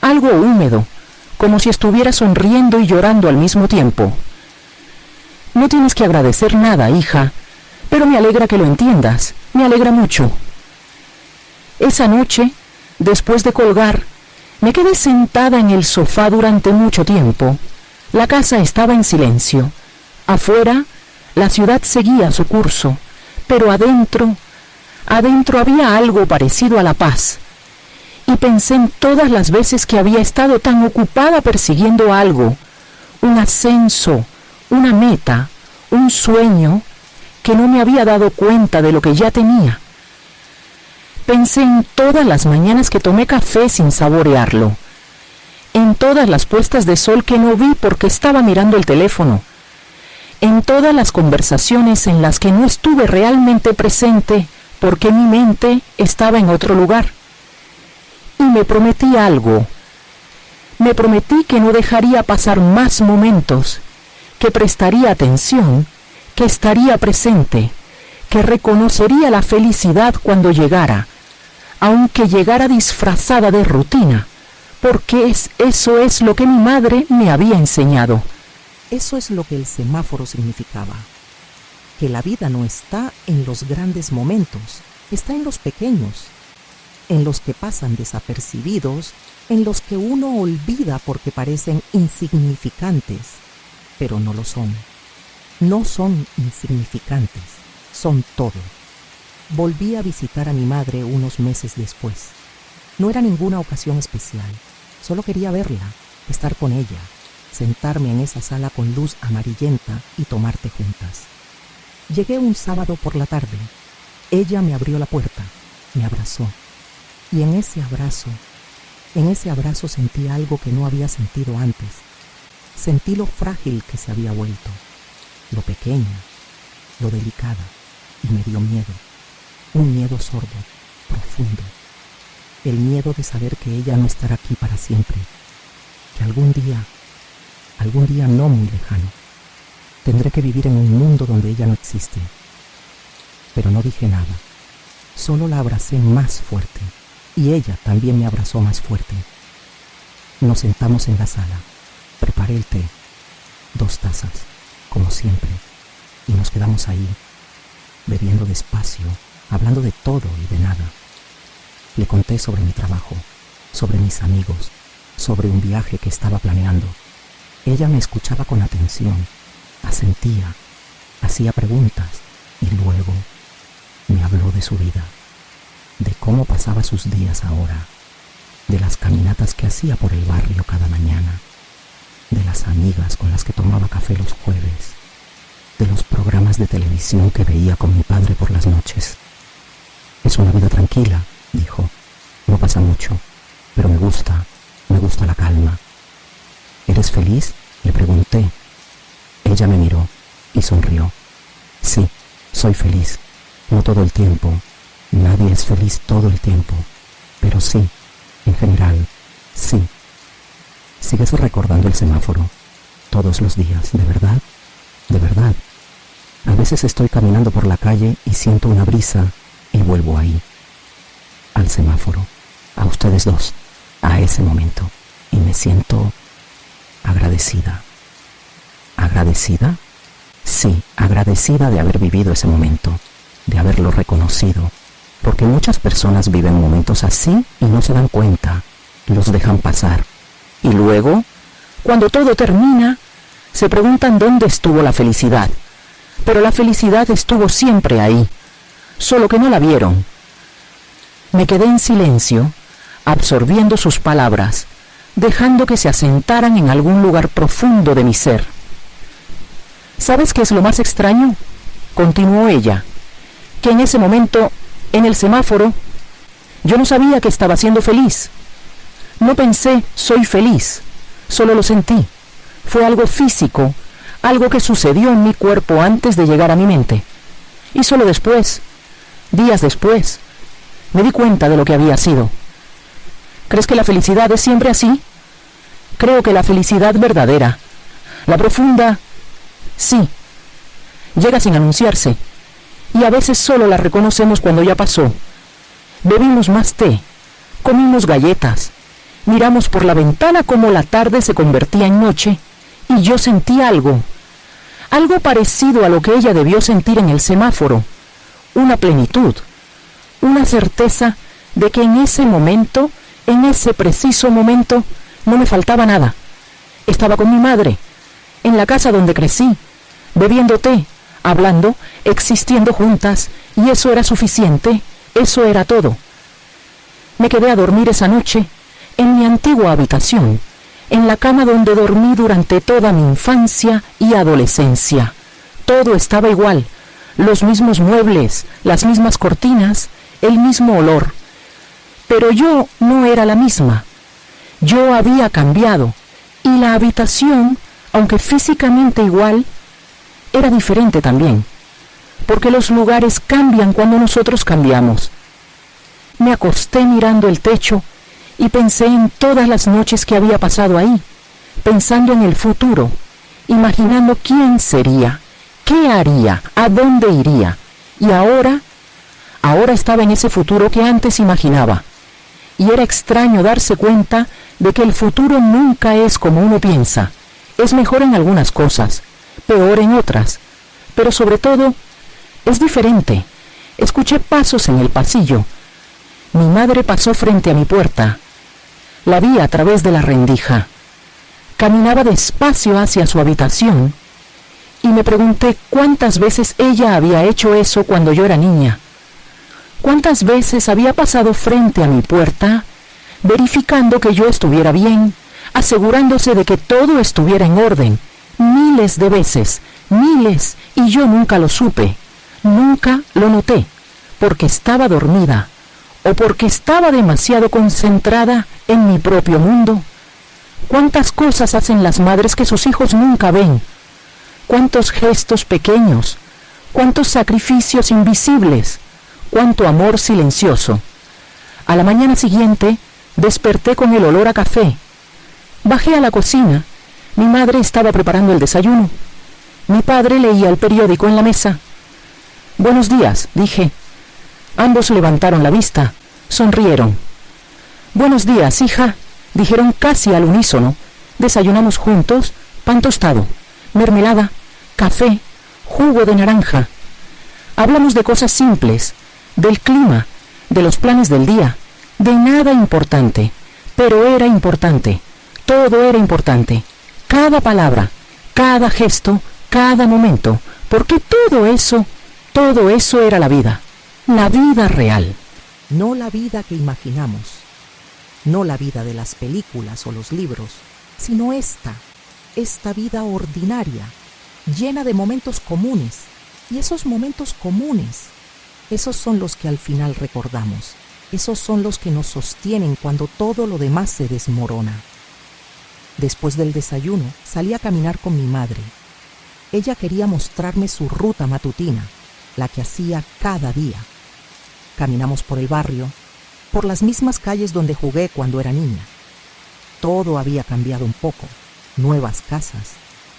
algo húmedo, como si estuviera sonriendo y llorando al mismo tiempo. No tienes que agradecer nada, hija, pero me alegra que lo entiendas, me alegra mucho. Esa noche, después de colgar, me quedé sentada en el sofá durante mucho tiempo. La casa estaba en silencio. Afuera, la ciudad seguía su curso, pero adentro había algo parecido a la paz. Y pensé en todas las veces que había estado tan ocupada persiguiendo algo, un ascenso, una meta, un sueño, que no me había dado cuenta de lo que ya tenía. Pensé en todas las mañanas que tomé café sin saborearlo, en todas las puestas de sol que no vi porque estaba mirando el teléfono, en todas las conversaciones en las que no estuve realmente presente porque mi mente estaba en otro lugar. Y me prometí algo. Me prometí que no dejaría pasar más momentos, que prestaría atención, que estaría presente, que reconocería la felicidad cuando llegara, aunque llegara disfrazada de rutina, porque eso es lo que mi madre me había enseñado. Eso es lo que el semáforo significaba, que la vida no está en los grandes momentos, está en los pequeños, en los que pasan desapercibidos, en los que uno olvida porque parecen insignificantes, pero no lo son. No son insignificantes, son todo. Volví a visitar a mi madre unos meses después. No era ninguna ocasión especial, solo quería verla, estar con ella, sentarme en esa sala con luz amarillenta y tomar té juntas. Llegué un sábado por la tarde. Ella me abrió la puerta, me abrazó. Y en ese abrazo sentí algo que no había sentido antes. Sentí lo frágil que se había vuelto, lo pequeña, lo delicada, y me dio miedo. Un miedo sordo, profundo. El miedo de saber que ella no estará aquí para siempre, que algún día no muy lejano, tendré que vivir en un mundo donde ella no existe. Pero no dije nada, solo la abracé más fuerte, y ella también me abrazó más fuerte. Nos sentamos en la sala, preparé el té, 2 tazas, como siempre, y nos quedamos ahí, bebiendo despacio, hablando de todo y de nada. Le conté sobre mi trabajo, sobre mis amigos, sobre un viaje que estaba planeando. Ella me escuchaba con atención, asentía, hacía preguntas y luego me habló de su vida, de cómo pasaba sus días ahora, de las caminatas que hacía por el barrio cada mañana, de las amigas con las que tomaba café los jueves, de los programas de televisión que veía con mi padre por las noches. Es una vida tranquila, dijo. No pasa mucho, pero me gusta la calma. ¿Eres feliz?, le pregunté. Ella me miró y sonrió. Sí, soy feliz. No todo el tiempo. Nadie es feliz todo el tiempo. Pero sí, en general, sí. ¿Sigues recordando el semáforo? Todos los días, ¿de verdad? ¿De verdad? A veces estoy caminando por la calle y siento una brisa y vuelvo ahí, al semáforo, a ustedes dos, a ese momento, y me siento agradecida. ¿Agradecida? Sí, agradecida de haber vivido ese momento, de haberlo reconocido, porque muchas personas viven momentos así y no se dan cuenta, los dejan pasar. Y luego, cuando todo termina, se preguntan dónde estuvo la felicidad. Pero la felicidad estuvo siempre ahí, solo que no la vieron. Me quedé en silencio, absorbiendo sus palabras, dejando que se asentaran en algún lugar profundo de mi ser. ¿Sabes qué es lo más extraño?, continuó ella, que en ese momento, en el semáforo, yo no sabía que estaba siendo feliz. No pensé, soy feliz, solo lo sentí. Fue algo físico, algo que sucedió en mi cuerpo antes de llegar a mi mente. Y solo después, días después, me di cuenta de lo que había sido. ¿Crees que la felicidad es siempre así? Creo que la felicidad verdadera, la profunda, sí, llega sin anunciarse, y a veces solo la reconocemos cuando ya pasó. Bebimos más té, comimos galletas, miramos por la ventana cómo la tarde se convertía en noche, y yo sentí algo parecido a lo que ella debió sentir en el semáforo, una plenitud, una certeza de que en ese momento, en ese preciso momento, no me faltaba nada. Estaba con mi madre, en la casa donde crecí, bebiendo té, hablando, existiendo juntas, y eso era suficiente, eso era todo. Me quedé a dormir esa noche en mi antigua habitación, en la cama donde dormí durante toda mi infancia y adolescencia. Todo estaba igual, los mismos muebles, las mismas cortinas, el mismo olor. Pero yo no era la misma. Yo había cambiado, y la habitación, aunque físicamente igual, era diferente también, porque los lugares cambian cuando nosotros cambiamos. Me acosté mirando el techo y pensé en todas las noches que había pasado ahí, pensando en el futuro, imaginando quién sería, qué haría, a dónde iría. Y ahora estaba en ese futuro que antes imaginaba. Y era extraño darse cuenta de que el futuro nunca es como uno piensa. Es mejor en algunas cosas, peor en otras, pero sobre todo, es diferente. Escuché pasos en el pasillo. Mi madre pasó frente a mi puerta. La vi a través de la rendija. Caminaba despacio hacia su habitación y me pregunté cuántas veces ella había hecho eso cuando yo era niña. ¿Cuántas veces había pasado frente a mi puerta, verificando que yo estuviera bien, asegurándose de que todo estuviera en orden? Miles de veces, miles, y yo nunca lo supe, nunca lo noté, porque estaba dormida, o porque estaba demasiado concentrada en mi propio mundo. ¿Cuántas cosas hacen las madres que sus hijos nunca ven? ¿Cuántos gestos pequeños? ¿Cuántos sacrificios invisibles? ¿Cuánto amor silencioso? A la mañana siguiente, desperté con el olor a café. Bajé a la cocina. Mi madre estaba preparando el desayuno. Mi padre leía el periódico en la mesa. «Buenos días», dije. Ambos levantaron la vista, sonrieron. «Buenos días, hija», dijeron casi al unísono. Desayunamos juntos, pan tostado, mermelada, café, jugo de naranja. Hablamos de cosas simples, del clima, de los planes del día, de nada importante, pero era importante, todo era importante, cada palabra, cada gesto, cada momento, porque todo eso era la vida real. No la vida que imaginamos, no la vida de las películas o los libros, sino esta vida ordinaria, llena de momentos comunes, y esos momentos comunes Esos son los que al final recordamos. Esos son los que nos sostienen cuando todo lo demás se desmorona. Después del desayuno, salí a caminar con mi madre. Ella quería mostrarme su ruta matutina, la que hacía cada día. Caminamos por el barrio, por las mismas calles donde jugué cuando era niña. Todo había cambiado un poco. Nuevas casas,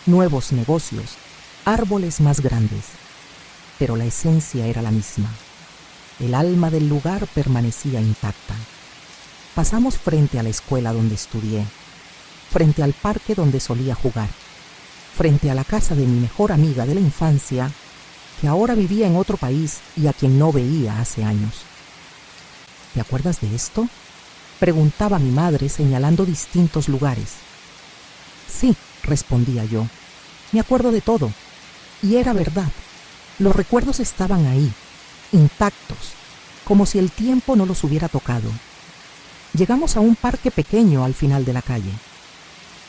nuevos negocios, árboles más grandes. Pero la esencia era la misma. El alma del lugar permanecía intacta. Pasamos frente a la escuela donde estudié, frente al parque donde solía jugar, frente a la casa de mi mejor amiga de la infancia, que ahora vivía en otro país y a quien no veía hace años. ¿Te acuerdas de esto?, preguntaba mi madre señalando distintos lugares. Sí, respondía yo, me acuerdo de todo. Y era verdad, los recuerdos estaban ahí, intactos, como si el tiempo no los hubiera tocado. Llegamos a un parque pequeño al final de la calle.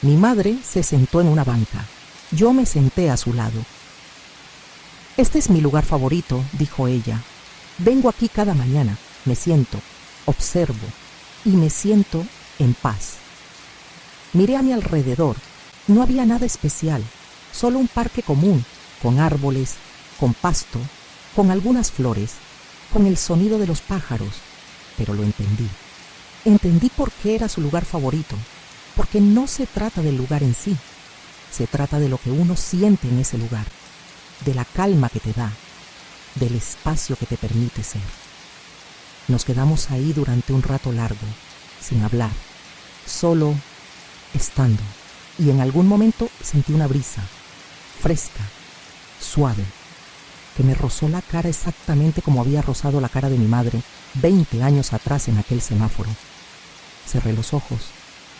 Mi madre se sentó en una banca. Yo me senté a su lado. Este es mi lugar favorito, dijo ella. Vengo aquí cada mañana, me siento, observo y me siento en paz. Miré a mi alrededor. No había nada especial, solo un parque común, con árboles, con pasto, con algunas flores, con el sonido de los pájaros. Pero lo entendí. Entendí por qué era su lugar favorito, porque no se trata del lugar en sí, se trata de lo que uno siente en ese lugar, de la calma que te da, del espacio que te permite ser. Nos quedamos ahí durante un rato largo, sin hablar, solo estando, y en algún momento sentí una brisa, fresca, suave, que me rozó la cara exactamente como había rozado la cara de mi madre 20 años atrás en aquel semáforo. Cerré los ojos,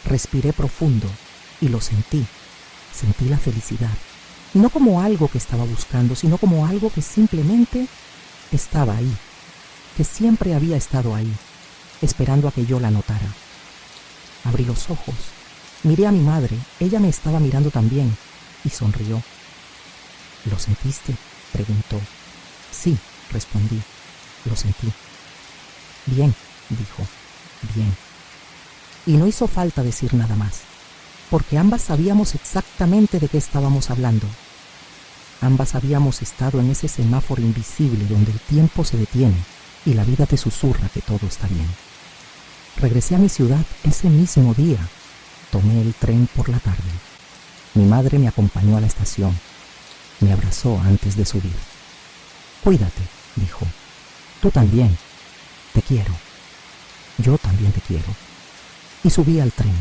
respiré profundo y lo sentí. Sentí la felicidad, no como algo que estaba buscando, sino como algo que simplemente estaba ahí, que siempre había estado ahí, esperando a que yo la notara. Abrí los ojos, miré a mi madre, ella me estaba mirando también y sonrió. ¿Lo sentiste?, preguntó. Sí, respondí, lo sentí. Bien, dijo, bien. Y no hizo falta decir nada más, porque ambas sabíamos exactamente de qué estábamos hablando. Ambas habíamos estado en ese semáforo invisible donde el tiempo se detiene y la vida te susurra que todo está bien. Regresé a mi ciudad ese mismo día. Tomé el tren por la tarde. Mi madre me acompañó a la estación. Me abrazó antes de subir. Cuídate, dijo. Tú también. Te quiero. Yo también te quiero. Y subí al tren.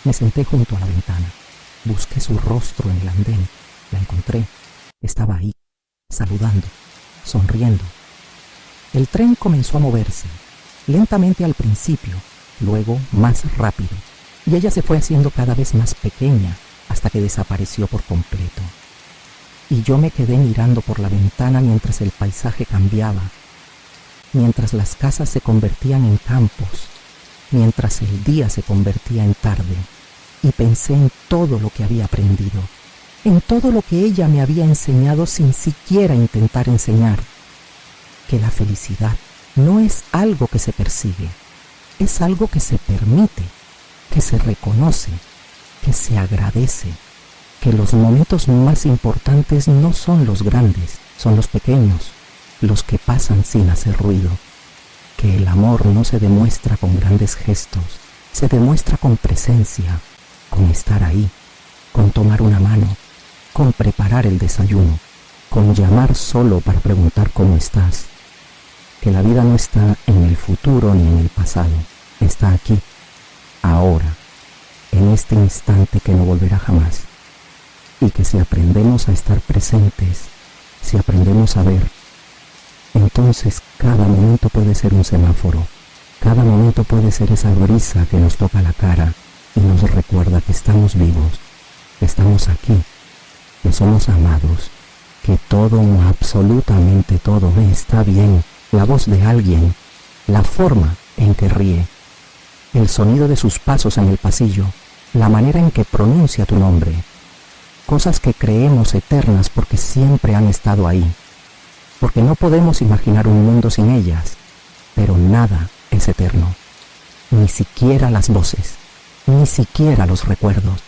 Me senté junto a la ventana. Busqué su rostro en el andén. La encontré. Estaba ahí, saludando, sonriendo. El tren comenzó a moverse, lentamente al principio, luego más rápido, y ella se fue haciendo cada vez más pequeña hasta que desapareció por completo. Y yo me quedé mirando por la ventana mientras el paisaje cambiaba, mientras las casas se convertían en campos, mientras el día se convertía en tarde, y pensé en todo lo que había aprendido, en todo lo que ella me había enseñado sin siquiera intentar enseñar, que la felicidad no es algo que se persigue, es algo que se permite, que se reconoce, que se agradece, que los momentos más importantes no son los grandes, son los pequeños, los que pasan sin hacer ruido, que el amor no se demuestra con grandes gestos, se demuestra con presencia, con estar ahí, con tomar una mano, con preparar el desayuno, con llamar solo para preguntar cómo estás, que la vida no está en el futuro ni en el pasado, está aquí, ahora, en este instante que no volverá jamás, y que si aprendemos a estar presentes, si aprendemos a ver, entonces cada momento puede ser un semáforo, cada momento puede ser esa brisa que nos toca la cara y nos recuerda que estamos vivos, que estamos aquí, que somos amados, que todo, absolutamente todo, está bien, la voz de alguien, la forma en que ríe, el sonido de sus pasos en el pasillo, la manera en que pronuncia tu nombre, cosas que creemos eternas porque siempre han estado ahí, porque no podemos imaginar un mundo sin ellas, pero nada es eterno, ni siquiera las voces, ni siquiera los recuerdos.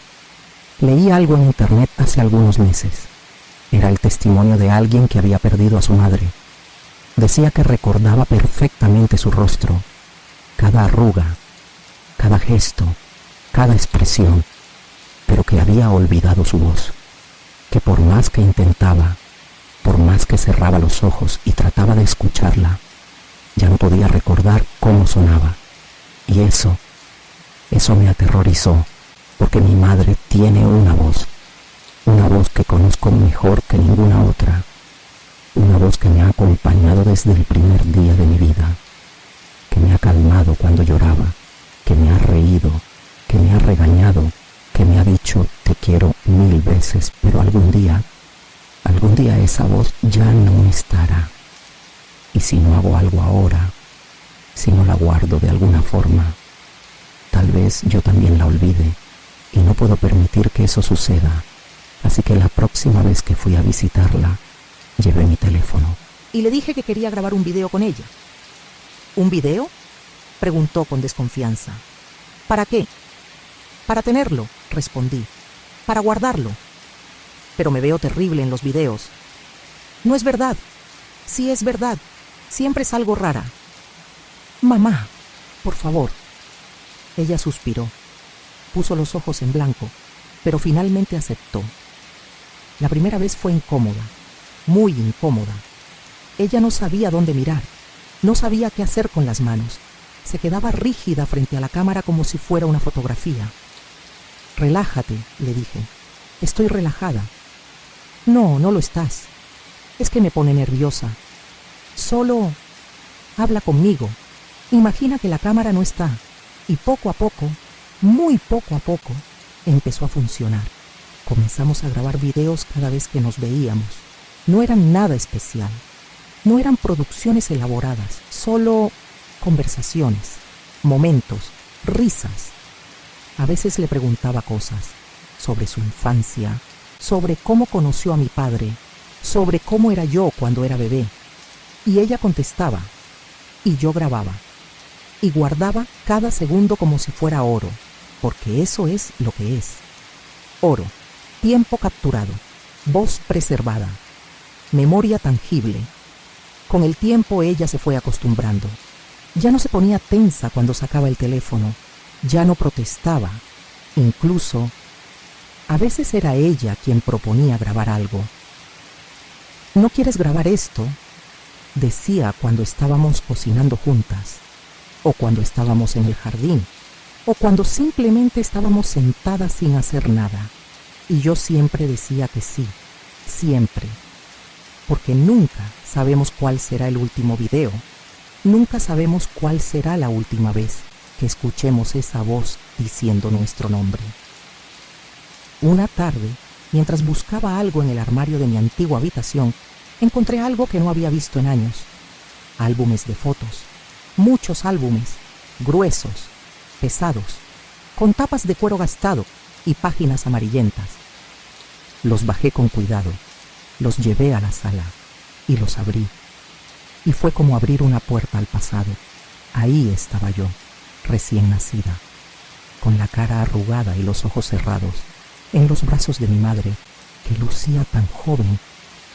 Leí algo en internet hace algunos meses. Era el testimonio de alguien que había perdido a su madre. Decía que recordaba perfectamente su rostro, cada arruga, cada gesto, cada expresión, pero que había olvidado su voz, que por más que intentaba, por más que cerraba los ojos y trataba de escucharla, ya no podía recordar cómo sonaba. Y eso me aterrorizó, porque mi madre tiene una voz que conozco mejor que ninguna otra, una voz que me ha acompañado desde el primer día de mi vida, que me ha calmado cuando lloraba, que me ha reído, que me ha regañado, que me ha dicho te quiero 1000 veces, pero algún día esa voz ya no estará. Y si no hago algo ahora, si no la guardo de alguna forma, tal vez yo también la olvide, y no puedo permitir que eso suceda. Así que la próxima vez que fui a visitarla, llevé mi teléfono. Y le dije que quería grabar un video con ella. ¿Un video?, preguntó con desconfianza. ¿Para qué? Para tenerlo, respondí. Para guardarlo. Pero me veo terrible en los videos. No es verdad. Sí es verdad. Siempre salgo rara. Mamá, por favor. Ella suspiró. Puso los ojos en blanco, pero finalmente aceptó. La primera vez fue incómoda, muy incómoda. Ella no sabía dónde mirar, no sabía qué hacer con las manos. Se quedaba rígida frente a la cámara como si fuera una fotografía. Relájate, le dije. Estoy relajada. No, no lo estás. Es que me pone nerviosa. Solo habla conmigo. Imagina que la cámara no está. Y poco a poco, muy poco a poco, empezó a funcionar. Comenzamos a grabar videos cada vez que nos veíamos. No eran nada especial. No eran producciones elaboradas, solo conversaciones, momentos, risas. A veces le preguntaba cosas sobre su infancia, sobre cómo conoció a mi padre, sobre cómo era yo cuando era bebé. Y ella contestaba, y yo grababa. Y guardaba cada segundo como si fuera oro, porque eso es lo que es. Oro, tiempo capturado, voz preservada, memoria tangible. Con el tiempo ella se fue acostumbrando. Ya no se ponía tensa cuando sacaba el teléfono, ya no protestaba. Incluso, a veces era ella quien proponía grabar algo. ¿No quieres grabar esto?, decía cuando estábamos cocinando juntas, o cuando estábamos en el jardín, o cuando simplemente estábamos sentadas sin hacer nada. Y yo siempre decía que sí, siempre. Porque nunca sabemos cuál será el último video. Nunca sabemos cuál será la última vez que escuchemos esa voz diciendo nuestro nombre. Una tarde, mientras buscaba algo en el armario de mi antigua habitación, encontré algo que no había visto en años. Álbumes de fotos. Muchos álbumes, gruesos, pesados, con tapas de cuero gastado y páginas amarillentas. Los bajé con cuidado, los llevé a la sala y los abrí. Y fue como abrir una puerta al pasado. Ahí estaba yo, recién nacida, con la cara arrugada y los ojos cerrados, en los brazos de mi madre, que lucía tan joven,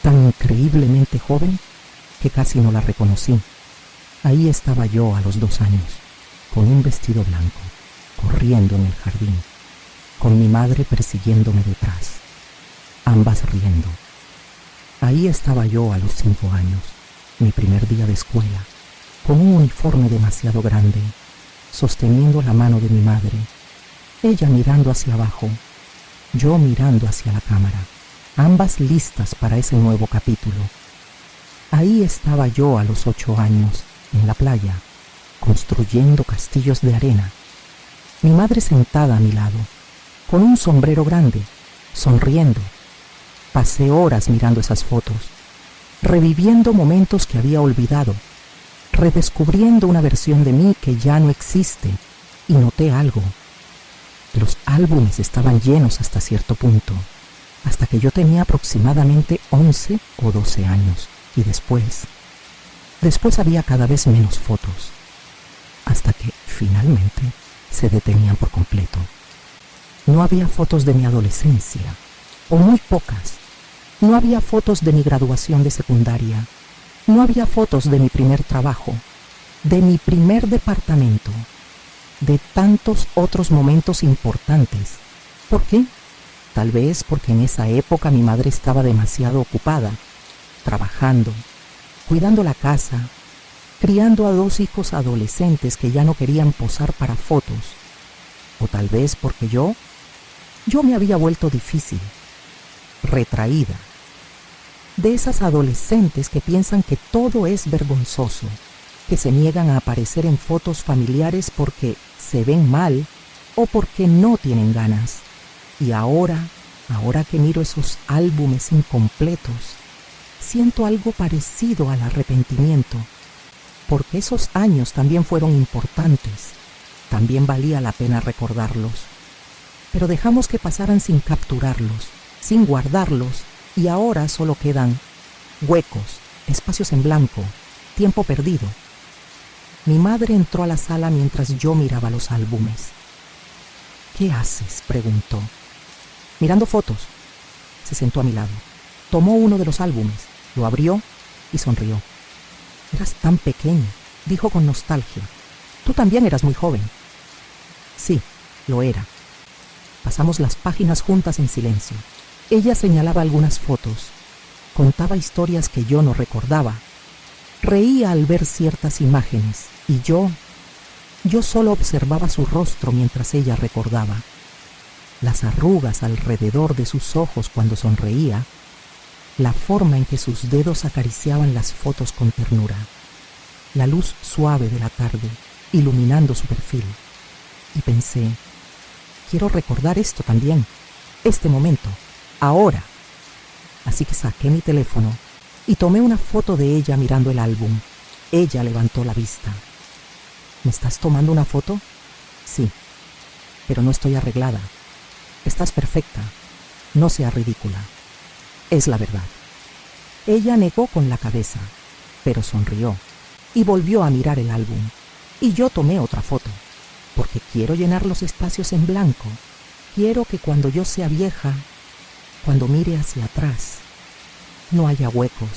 tan increíblemente joven, que casi no la reconocí. Ahí estaba yo a los 2 años, con un vestido blanco, corriendo en el jardín, con mi madre persiguiéndome detrás, ambas riendo. Ahí estaba yo a los 5 años, mi primer día de escuela, con un uniforme demasiado grande, sosteniendo la mano de mi madre, ella mirando hacia abajo, yo mirando hacia la cámara, ambas listas para ese nuevo capítulo. Ahí estaba yo a los 8 años, en la playa, construyendo castillos de arena. Mi madre sentada a mi lado, con un sombrero grande, sonriendo. Pasé horas mirando esas fotos, reviviendo momentos que había olvidado, redescubriendo una versión de mí que ya no existe, y noté algo. Los álbumes estaban llenos hasta cierto punto, hasta que yo tenía aproximadamente 11 o 12 años. Y después había cada vez menos fotos, hasta que finalmente se detenían por completo. No había fotos de mi adolescencia, o muy pocas. No había fotos de mi graduación de secundaria. No había fotos de mi primer trabajo, de mi primer departamento, de tantos otros momentos importantes. ¿Por qué? Tal vez porque en esa época mi madre estaba demasiado ocupada, trabajando, cuidando la casa, criando a 2 hijos adolescentes que ya no querían posar para fotos. O tal vez porque yo me había vuelto difícil, retraída, de esas adolescentes que piensan que todo es vergonzoso, que se niegan a aparecer en fotos familiares porque se ven mal o porque no tienen ganas. Y ahora que miro esos álbumes incompletos, siento algo parecido al arrepentimiento, porque esos años también fueron importantes, también valía la pena recordarlos. Pero dejamos que pasaran sin capturarlos, sin guardarlos, y ahora solo quedan huecos, espacios en blanco, tiempo perdido. Mi madre entró a la sala mientras yo miraba los álbumes. ¿Qué haces?, preguntó. Mirando fotos. Se sentó a mi lado. Tomó uno de los álbumes, lo abrió y sonrió. Eras tan pequeño, dijo con nostalgia. Tú también eras muy joven. Sí, lo era. Pasamos las páginas juntas en silencio. Ella señalaba algunas fotos, contaba historias que yo no recordaba, reía al ver ciertas imágenes y yo solo observaba su rostro mientras ella recordaba. Las arrugas alrededor de sus ojos cuando sonreía, la forma en que sus dedos acariciaban las fotos con ternura, la luz suave de la tarde iluminando su perfil. Y pensé, quiero recordar esto también, este momento, ahora. Así que saqué mi teléfono y tomé una foto de ella mirando el álbum. Ella levantó la vista. ¿Me estás tomando una foto? Sí, pero no estoy arreglada. Estás perfecta. No seas ridícula. Es la verdad. Ella negó con la cabeza, pero sonrió y volvió a mirar el álbum. Y yo tomé otra foto, porque quiero llenar los espacios en blanco. Quiero que cuando yo sea vieja, cuando mire hacia atrás, no haya huecos,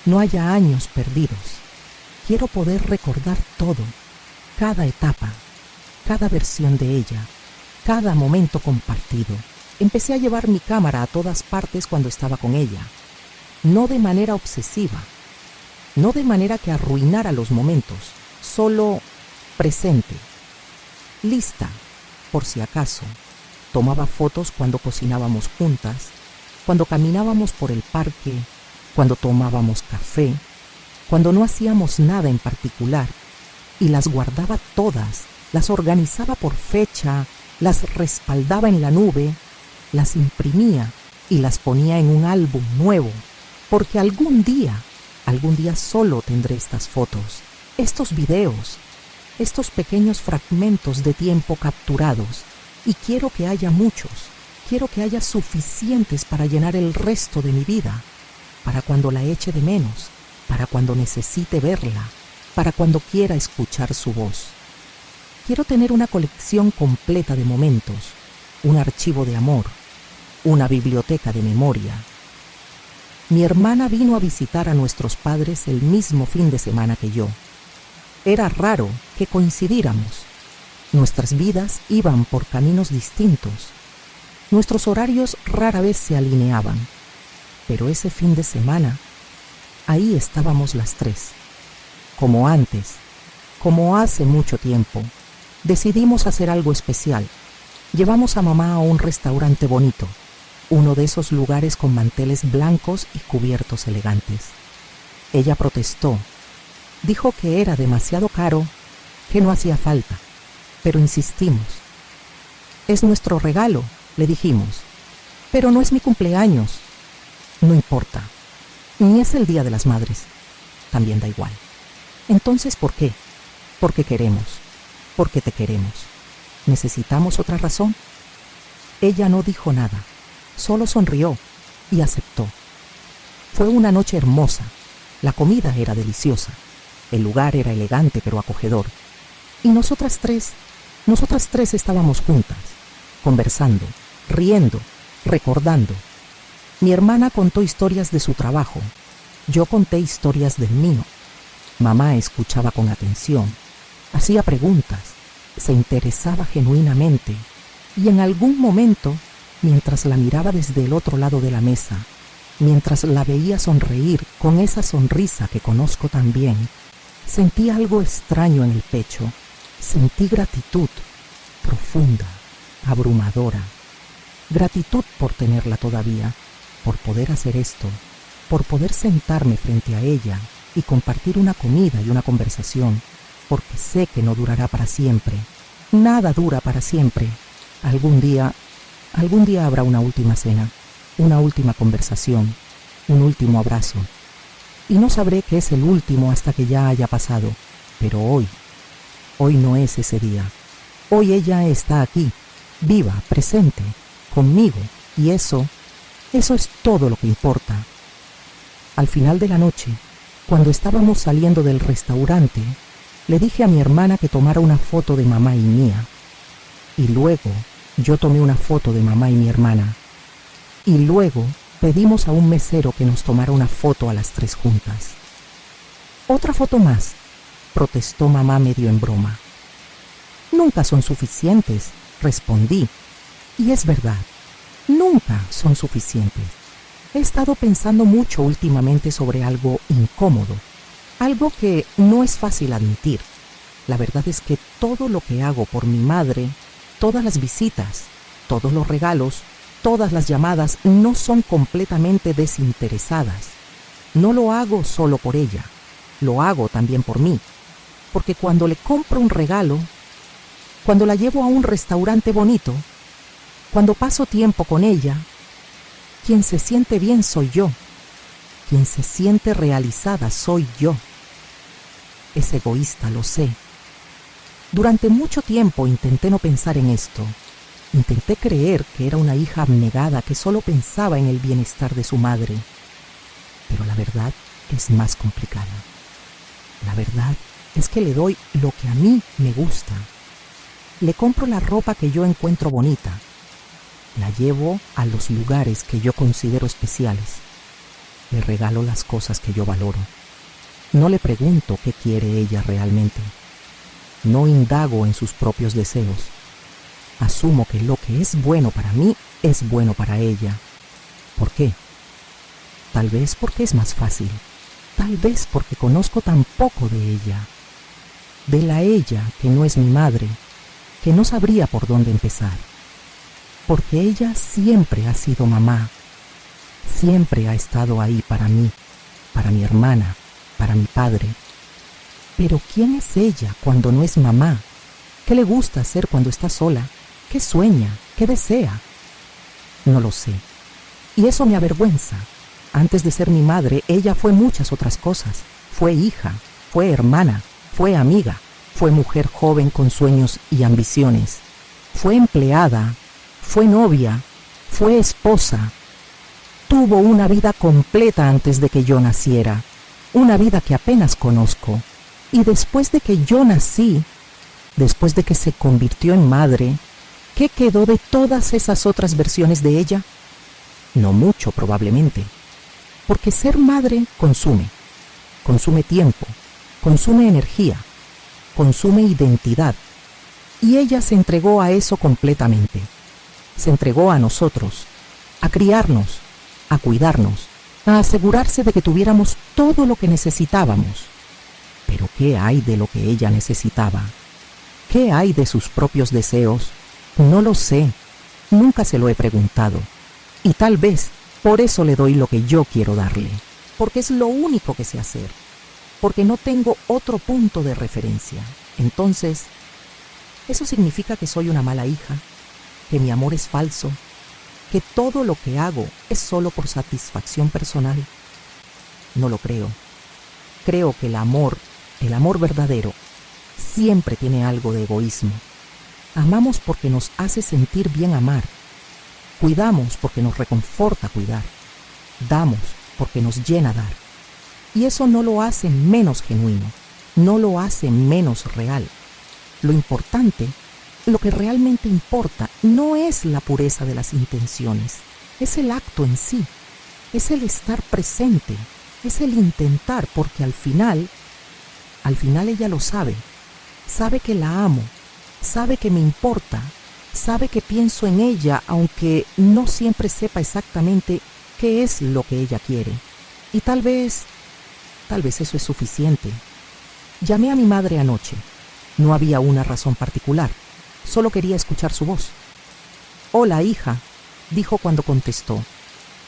no haya años perdidos. Quiero poder recordar todo, cada etapa, cada versión de ella, cada momento compartido. Empecé a llevar mi cámara a todas partes cuando estaba con ella, no de manera obsesiva, no de manera que arruinara los momentos, solo presente, lista, por si acaso. Tomaba fotos cuando cocinábamos juntas, cuando caminábamos por el parque, cuando tomábamos café, cuando no hacíamos nada en particular, y las guardaba todas, las organizaba por fecha, las respaldaba en la nube, las imprimía y las ponía en un álbum nuevo, porque algún día solo tendré estas fotos, estos videos, estos pequeños fragmentos de tiempo capturados, y quiero que haya muchos, quiero que haya suficientes para llenar el resto de mi vida, para cuando la eche de menos, para cuando necesite verla, para cuando quiera escuchar su voz. Quiero tener una colección completa de momentos, un archivo de amor, una biblioteca de memoria. Mi hermana vino a visitar a nuestros padres el mismo fin de semana que yo. Era raro que coincidiéramos. Nuestras vidas iban por caminos distintos. Nuestros horarios rara vez se alineaban. Pero ese fin de semana, ahí estábamos las tres. Como antes, como hace mucho tiempo, decidimos hacer algo especial. Llevamos a mamá a un restaurante bonito, uno de esos lugares con manteles blancos y cubiertos elegantes. Ella protestó. Dijo que era demasiado caro, que no hacía falta, pero insistimos. Es nuestro regalo, le dijimos, pero no es mi cumpleaños. No importa, ni es el Día de las Madres, también da igual. Entonces, ¿por qué? Porque queremos, porque te queremos. ¿Necesitamos otra razón? Ella no dijo nada, solo sonrió y aceptó. Fue una noche hermosa, La comida era deliciosa, el lugar era elegante pero acogedor. Y nosotras tres estábamos juntas, conversando, riendo, recordando. Mi hermana contó historias de su trabajo, yo conté historias del mío. Mamá escuchaba con atención, hacía preguntas, se interesaba genuinamente y en algún momento, mientras la miraba desde el otro lado de la mesa, mientras la veía sonreír con esa sonrisa que conozco tan bien, sentí algo extraño en el pecho, sentí gratitud, profunda, abrumadora. Gratitud por tenerla todavía, por poder hacer esto, por poder sentarme frente a ella y compartir una comida y una conversación, porque sé que no durará para siempre. Nada dura para siempre. Algún día habrá una última cena, una última conversación, un último abrazo. Y no sabré que es el último hasta que ya haya pasado, pero hoy no es ese día. Hoy ella está aquí, viva, presente, conmigo, y eso es todo lo que importa. Al final de la noche, cuando estábamos saliendo del restaurante, le dije a mi hermana que tomara una foto de mamá y mía. Y luego yo tomé una foto de mamá y mi hermana. Y luego pedimos a un mesero que nos tomara una foto a las tres juntas. Otra foto más, protestó mamá medio en broma. Nunca son suficientes, respondí. Y es verdad, nunca son suficientes. He estado pensando mucho últimamente sobre algo incómodo, algo que no es fácil admitir. La verdad es que todo lo que hago por mi madre, todas las visitas, todos los regalos, todas las llamadas no son completamente desinteresadas. No lo hago solo por ella, lo hago también por mí. Porque cuando le compro un regalo, cuando la llevo a un restaurante bonito, cuando paso tiempo con ella, quien se siente bien soy yo. Quien se siente realizada soy yo. Es egoísta, lo sé. Durante mucho tiempo intenté no pensar en esto. Intenté creer que era una hija abnegada que solo pensaba en el bienestar de su madre. Pero la verdad es más complicada. La verdad es que le doy lo que a mí me gusta. Le compro la ropa que yo encuentro bonita. La llevo a los lugares que yo considero especiales. Le regalo las cosas que yo valoro. No le pregunto qué quiere ella realmente. No indago en sus propios deseos. Asumo que lo que es bueno para mí es bueno para ella. ¿Por qué? Tal vez porque es más fácil. Tal vez porque conozco tan poco de ella. De la ella que no es mi madre, que no sabría por dónde empezar. Porque ella siempre ha sido mamá. Siempre ha estado ahí para mí, para mi hermana, para mi padre. Pero ¿quién es ella cuando no es mamá? ¿Qué le gusta hacer cuando está sola? ¿Qué sueña? ¿Qué desea? No lo sé. Y eso me avergüenza. Antes de ser mi madre, ella fue muchas otras cosas. Fue hija, fue hermana, fue amiga, fue mujer joven con sueños y ambiciones. Fue empleada, fue novia, fue esposa. Tuvo una vida completa antes de que yo naciera, una vida que apenas conozco. Y después de que yo nací, después de que se convirtió en madre, ¿qué quedó de todas esas otras versiones de ella? No mucho, probablemente. Porque ser madre consume tiempo, consume energía, consume identidad. Y ella se entregó a eso completamente. Se entregó a nosotros, a criarnos, a cuidarnos, a asegurarse de que tuviéramos todo lo que necesitábamos. Pero ¿qué hay de lo que ella necesitaba? ¿Qué hay de sus propios deseos? No lo sé. Nunca se lo he preguntado. Y tal vez por eso le doy lo que yo quiero darle. Porque es lo único que sé hacer. Porque no tengo otro punto de referencia. Entonces, ¿eso significa que soy una mala hija? ¿Que mi amor es falso? ¿Que todo lo que hago es solo por satisfacción personal? No lo creo. Creo que el amor verdadero, siempre tiene algo de egoísmo. Amamos porque nos hace sentir bien amar. Cuidamos porque nos reconforta cuidar. Damos porque nos llena dar. Y eso no lo hace menos genuino, no lo hace menos real. Lo importante, lo que realmente importa, no es la pureza de las intenciones, es el acto en sí, es el estar presente, es el intentar, porque al final ella lo sabe, sabe que la amo, sabe que me importa, sabe que pienso en ella, aunque no siempre sepa exactamente qué es lo que ella quiere. Y tal vez eso es suficiente. Llamé a mi madre anoche. No había una razón particular, solo quería escuchar su voz. Hola, hija, dijo cuando contestó.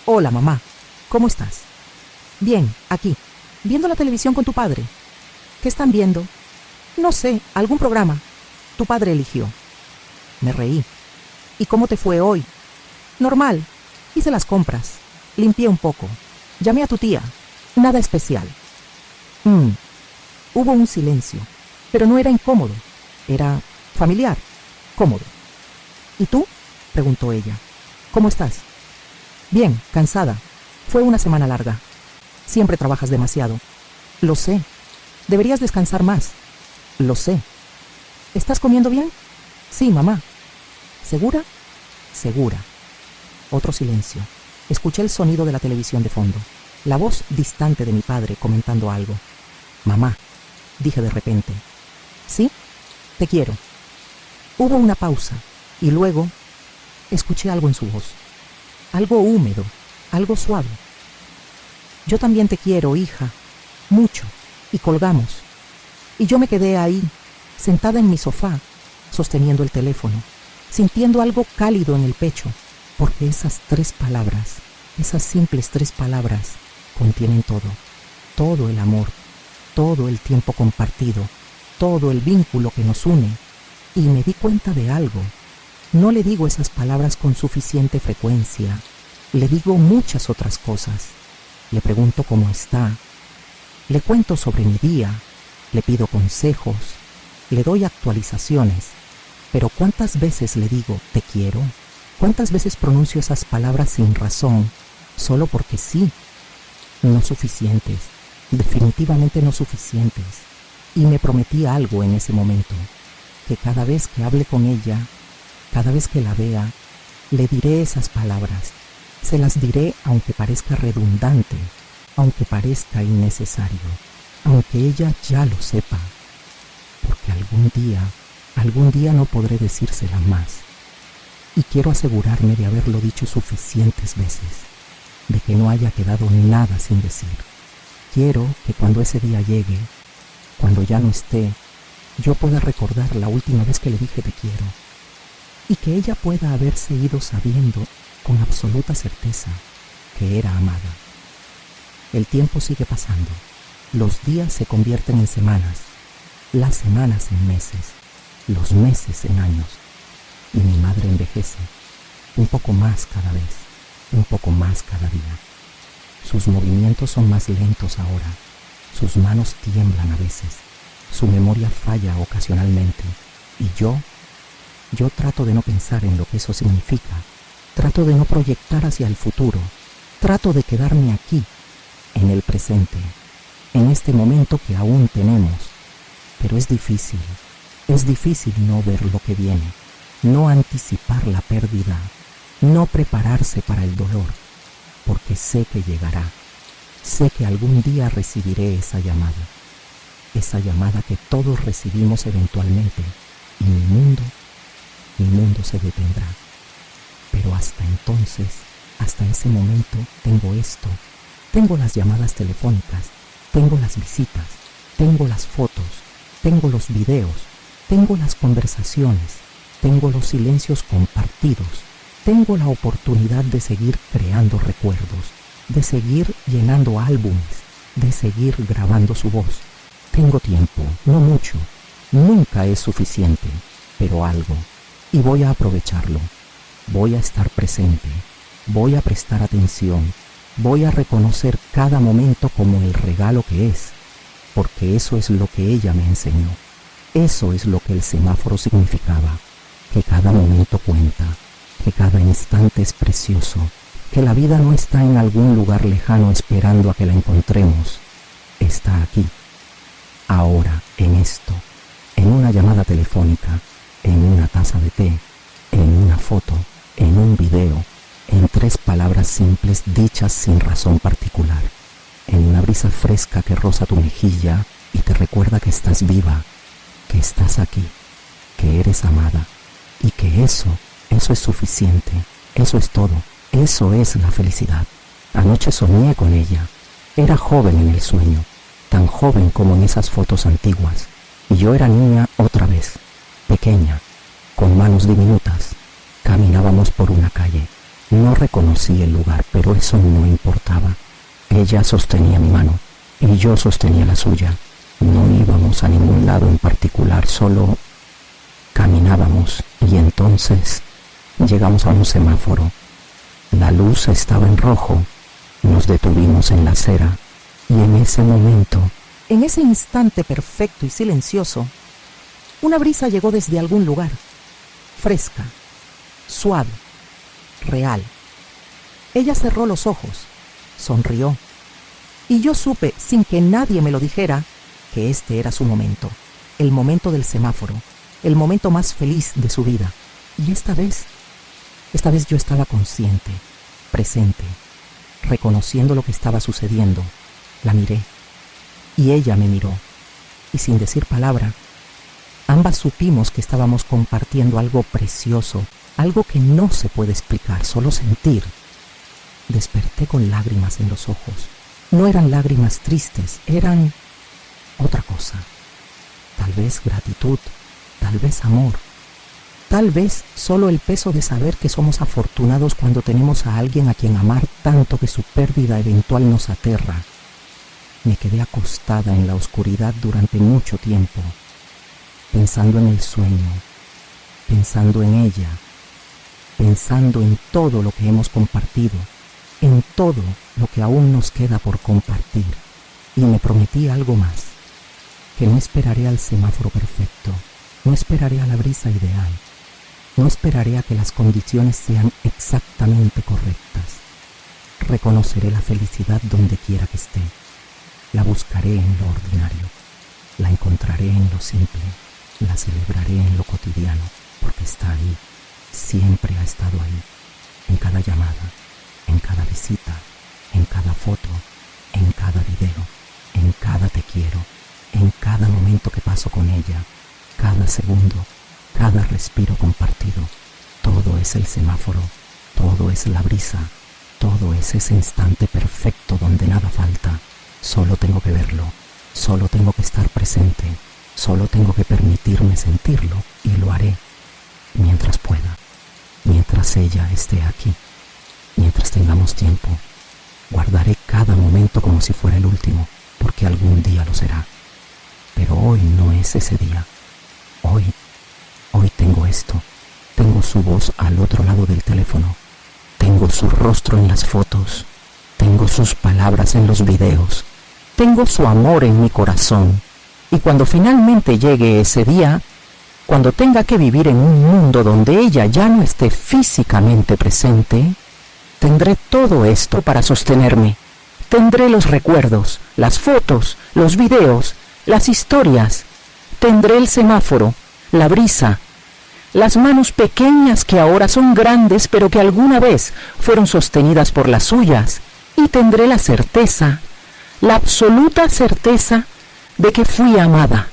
Hola, mamá, ¿cómo estás? Bien, aquí, viendo la televisión con tu padre. ¿Qué están viendo? No sé, algún programa. Tu padre eligió. Me reí. ¿Y cómo te fue hoy? Normal, hice las compras, limpié un poco, llamé a tu tía, nada especial. Hubo un silencio, pero no era incómodo, era familiar, cómodo. ¿Y tú? Preguntó ella. ¿Cómo estás? Bien, cansada. Fue una semana larga. Siempre trabajas demasiado. Lo sé. Deberías descansar más. Lo sé. ¿Estás comiendo bien? Sí, mamá. ¿Segura? Segura. Otro silencio. Escuché el sonido de la televisión de fondo, la voz distante de mi padre comentando algo. Mamá, dije de repente. ¿Sí? Te quiero. Hubo una pausa y luego escuché algo en su voz. Algo húmedo, algo suave. Yo también te quiero, hija. Mucho. Y colgamos. Y yo me quedé ahí, sentada en mi sofá, sosteniendo el teléfono, sintiendo algo cálido en el pecho, porque esas 3 palabras, esas simples 3 palabras, contienen todo. Todo el amor, todo el tiempo compartido, todo el vínculo que nos une. Y me di cuenta de algo. No le digo esas palabras con suficiente frecuencia. Le digo muchas otras cosas. Le pregunto cómo está. Le cuento sobre mi día. Le pido consejos. Le doy actualizaciones. Pero ¿cuántas veces le digo te quiero? ¿Cuántas veces pronuncio esas palabras sin razón, solo porque sí? No suficientes. Definitivamente no suficientes. Y me prometí algo en ese momento. Que cada vez que hable con ella, cada vez que la vea, le diré esas palabras. Se las diré aunque parezca redundante, aunque parezca innecesario, aunque ella ya lo sepa. Porque algún día no podré decírsela más. Y quiero asegurarme de haberlo dicho suficientes veces, de que no haya quedado nada sin decir. Quiero que cuando ese día llegue, cuando ya no esté, yo pueda recordar la última vez que le dije te quiero, y que ella pueda haberse ido sabiendo con absoluta certeza que era amada. El tiempo sigue pasando, los días se convierten en semanas, las semanas en meses, los meses en años, y mi madre envejece, un poco más cada vez, un poco más cada día. Sus movimientos son más lentos ahora, sus manos tiemblan a veces, su memoria falla ocasionalmente, y yo trato de no pensar en lo que eso significa, trato de no proyectar hacia el futuro, trato de quedarme aquí, en el presente, en este momento que aún tenemos, pero es difícil no ver lo que viene, no anticipar la pérdida, no prepararse para el dolor, porque sé que llegará, sé que algún día recibiré esa llamada que todos recibimos eventualmente, y mi mundo se detendrá. Pero hasta entonces, hasta ese momento, tengo esto, tengo las llamadas telefónicas, tengo las visitas, tengo las fotos, tengo los videos, tengo las conversaciones, tengo los silencios compartidos, tengo la oportunidad de seguir creando recuerdos, de seguir llenando álbumes, de seguir grabando su voz. Tengo tiempo, no mucho, nunca es suficiente, pero algo, y voy a aprovecharlo. Voy a estar presente, voy a prestar atención, voy a reconocer cada momento como el regalo que es, porque eso es lo que ella me enseñó. Eso es lo que el semáforo significaba, que cada momento cuenta, que cada instante es precioso, que la vida no está en algún lugar lejano esperando a que la encontremos, está aquí, ahora, en esto, en una llamada telefónica, en una taza de té, en una foto, en un video, en 3 palabras simples dichas sin razón particular, en una brisa fresca que roza tu mejilla y te recuerda que estás viva, que estás aquí, que eres amada y que eso es suficiente, eso es todo, eso es la felicidad. Anoche soñé con ella, era joven en el sueño, tan joven como en esas fotos antiguas, y yo era niña otra vez, pequeña, con manos diminutas. Caminábamos por una calle. No reconocí el lugar, pero eso no importaba. Ella sostenía mi mano y yo sostenía la suya. No íbamos a ningún lado en particular, solo caminábamos y entonces llegamos a un semáforo. La luz estaba en rojo. Nos detuvimos en la acera y en ese momento, en ese instante perfecto y silencioso, una brisa llegó desde algún lugar, fresca, suave, real. Ella cerró los ojos, sonrió, y yo supe, sin que nadie me lo dijera, que este era su momento, el momento del semáforo, el momento más feliz de su vida. Y esta vez yo estaba consciente, presente, reconociendo lo que estaba sucediendo. La miré, y ella me miró, y sin decir palabra, ambas supimos que estábamos compartiendo algo precioso, algo que no se puede explicar, solo sentir. Desperté con lágrimas en los ojos. No eran lágrimas tristes, eran otra cosa. Tal vez gratitud, tal vez amor, tal vez solo el peso de saber que somos afortunados cuando tenemos a alguien a quien amar tanto que su pérdida eventual nos aterra. Me quedé acostada en la oscuridad durante mucho tiempo, pensando en el sueño, pensando en ella, pensando en todo lo que hemos compartido, en todo lo que aún nos queda por compartir, y me prometí algo más, que no esperaré al semáforo perfecto, no esperaré a la brisa ideal, no esperaré a que las condiciones sean exactamente correctas. Reconoceré la felicidad donde quiera que esté, la buscaré en lo ordinario, la encontraré en lo simple, la celebraré en lo cotidiano, porque está ahí, siempre ha estado ahí, en cada llamada, en cada visita, en cada foto, en cada video, en cada te quiero, en cada momento que paso con ella, cada segundo, cada respiro compartido. Todo es el semáforo, todo es la brisa, todo es ese instante perfecto donde nada falta. Solo tengo que verlo, solo tengo que estar presente, solo tengo que permitirme sentirlo y lo haré mientras pueda, mientras ella esté aquí, mientras tengamos tiempo. Guardaré cada momento como si fuera el último, porque algún día lo será. Pero hoy no es ese día. Hoy tengo esto. Tengo su voz al otro lado del teléfono. Tengo su rostro en las fotos. Tengo sus palabras en los videos. Tengo su amor en mi corazón. Y cuando finalmente llegue ese día, cuando tenga que vivir en un mundo donde ella ya no esté físicamente presente, tendré todo esto para sostenerme. Tendré los recuerdos, las fotos, los videos, las historias. Tendré el semáforo, la brisa, las manos pequeñas que ahora son grandes pero que alguna vez fueron sostenidas por las suyas. Y tendré la certeza, la absoluta certeza de que fui amada,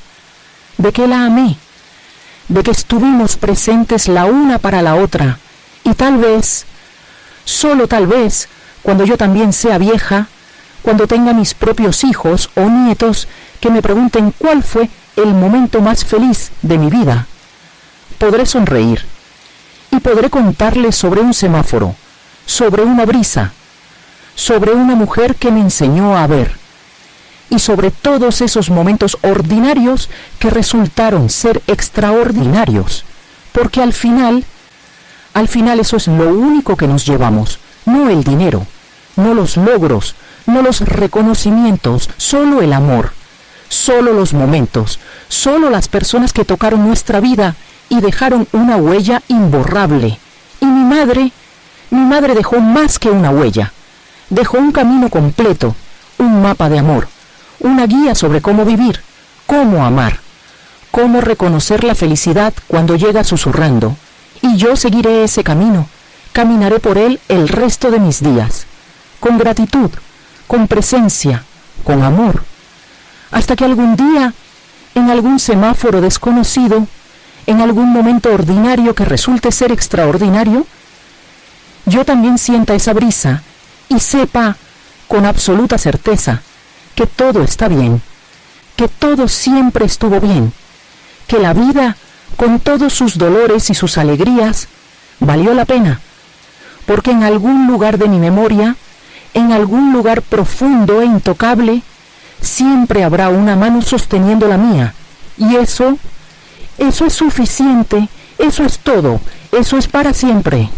de que la amé, de que estuvimos presentes la una para la otra. Y tal vez, solo tal vez, cuando yo también sea vieja, cuando tenga mis propios hijos o nietos que me pregunten cuál fue el momento más feliz de mi vida, podré sonreír y podré contarles sobre un semáforo, sobre una brisa, sobre una mujer que me enseñó a ver y sobre todos esos momentos ordinarios que resultaron ser extraordinarios, porque al final eso es lo único que nos llevamos, no el dinero, no los logros, no los reconocimientos, solo el amor, solo los momentos, solo las personas que tocaron nuestra vida y dejaron una huella imborrable. Y mi madre dejó más que una huella, dejó un camino completo, un mapa de amor, una guía sobre cómo vivir, cómo amar, cómo reconocer la felicidad cuando llega susurrando, y yo seguiré ese camino, caminaré por él el resto de mis días, con gratitud, con presencia, con amor, hasta que algún día, en algún semáforo desconocido, en algún momento ordinario que resulte ser extraordinario, yo también sienta esa brisa y sepa con absoluta certeza que todo está bien, que todo siempre estuvo bien, que la vida, con todos sus dolores y sus alegrías, valió la pena, porque en algún lugar de mi memoria, en algún lugar profundo e intocable, siempre habrá una mano sosteniendo la mía, y eso es suficiente, eso es todo, eso es para siempre.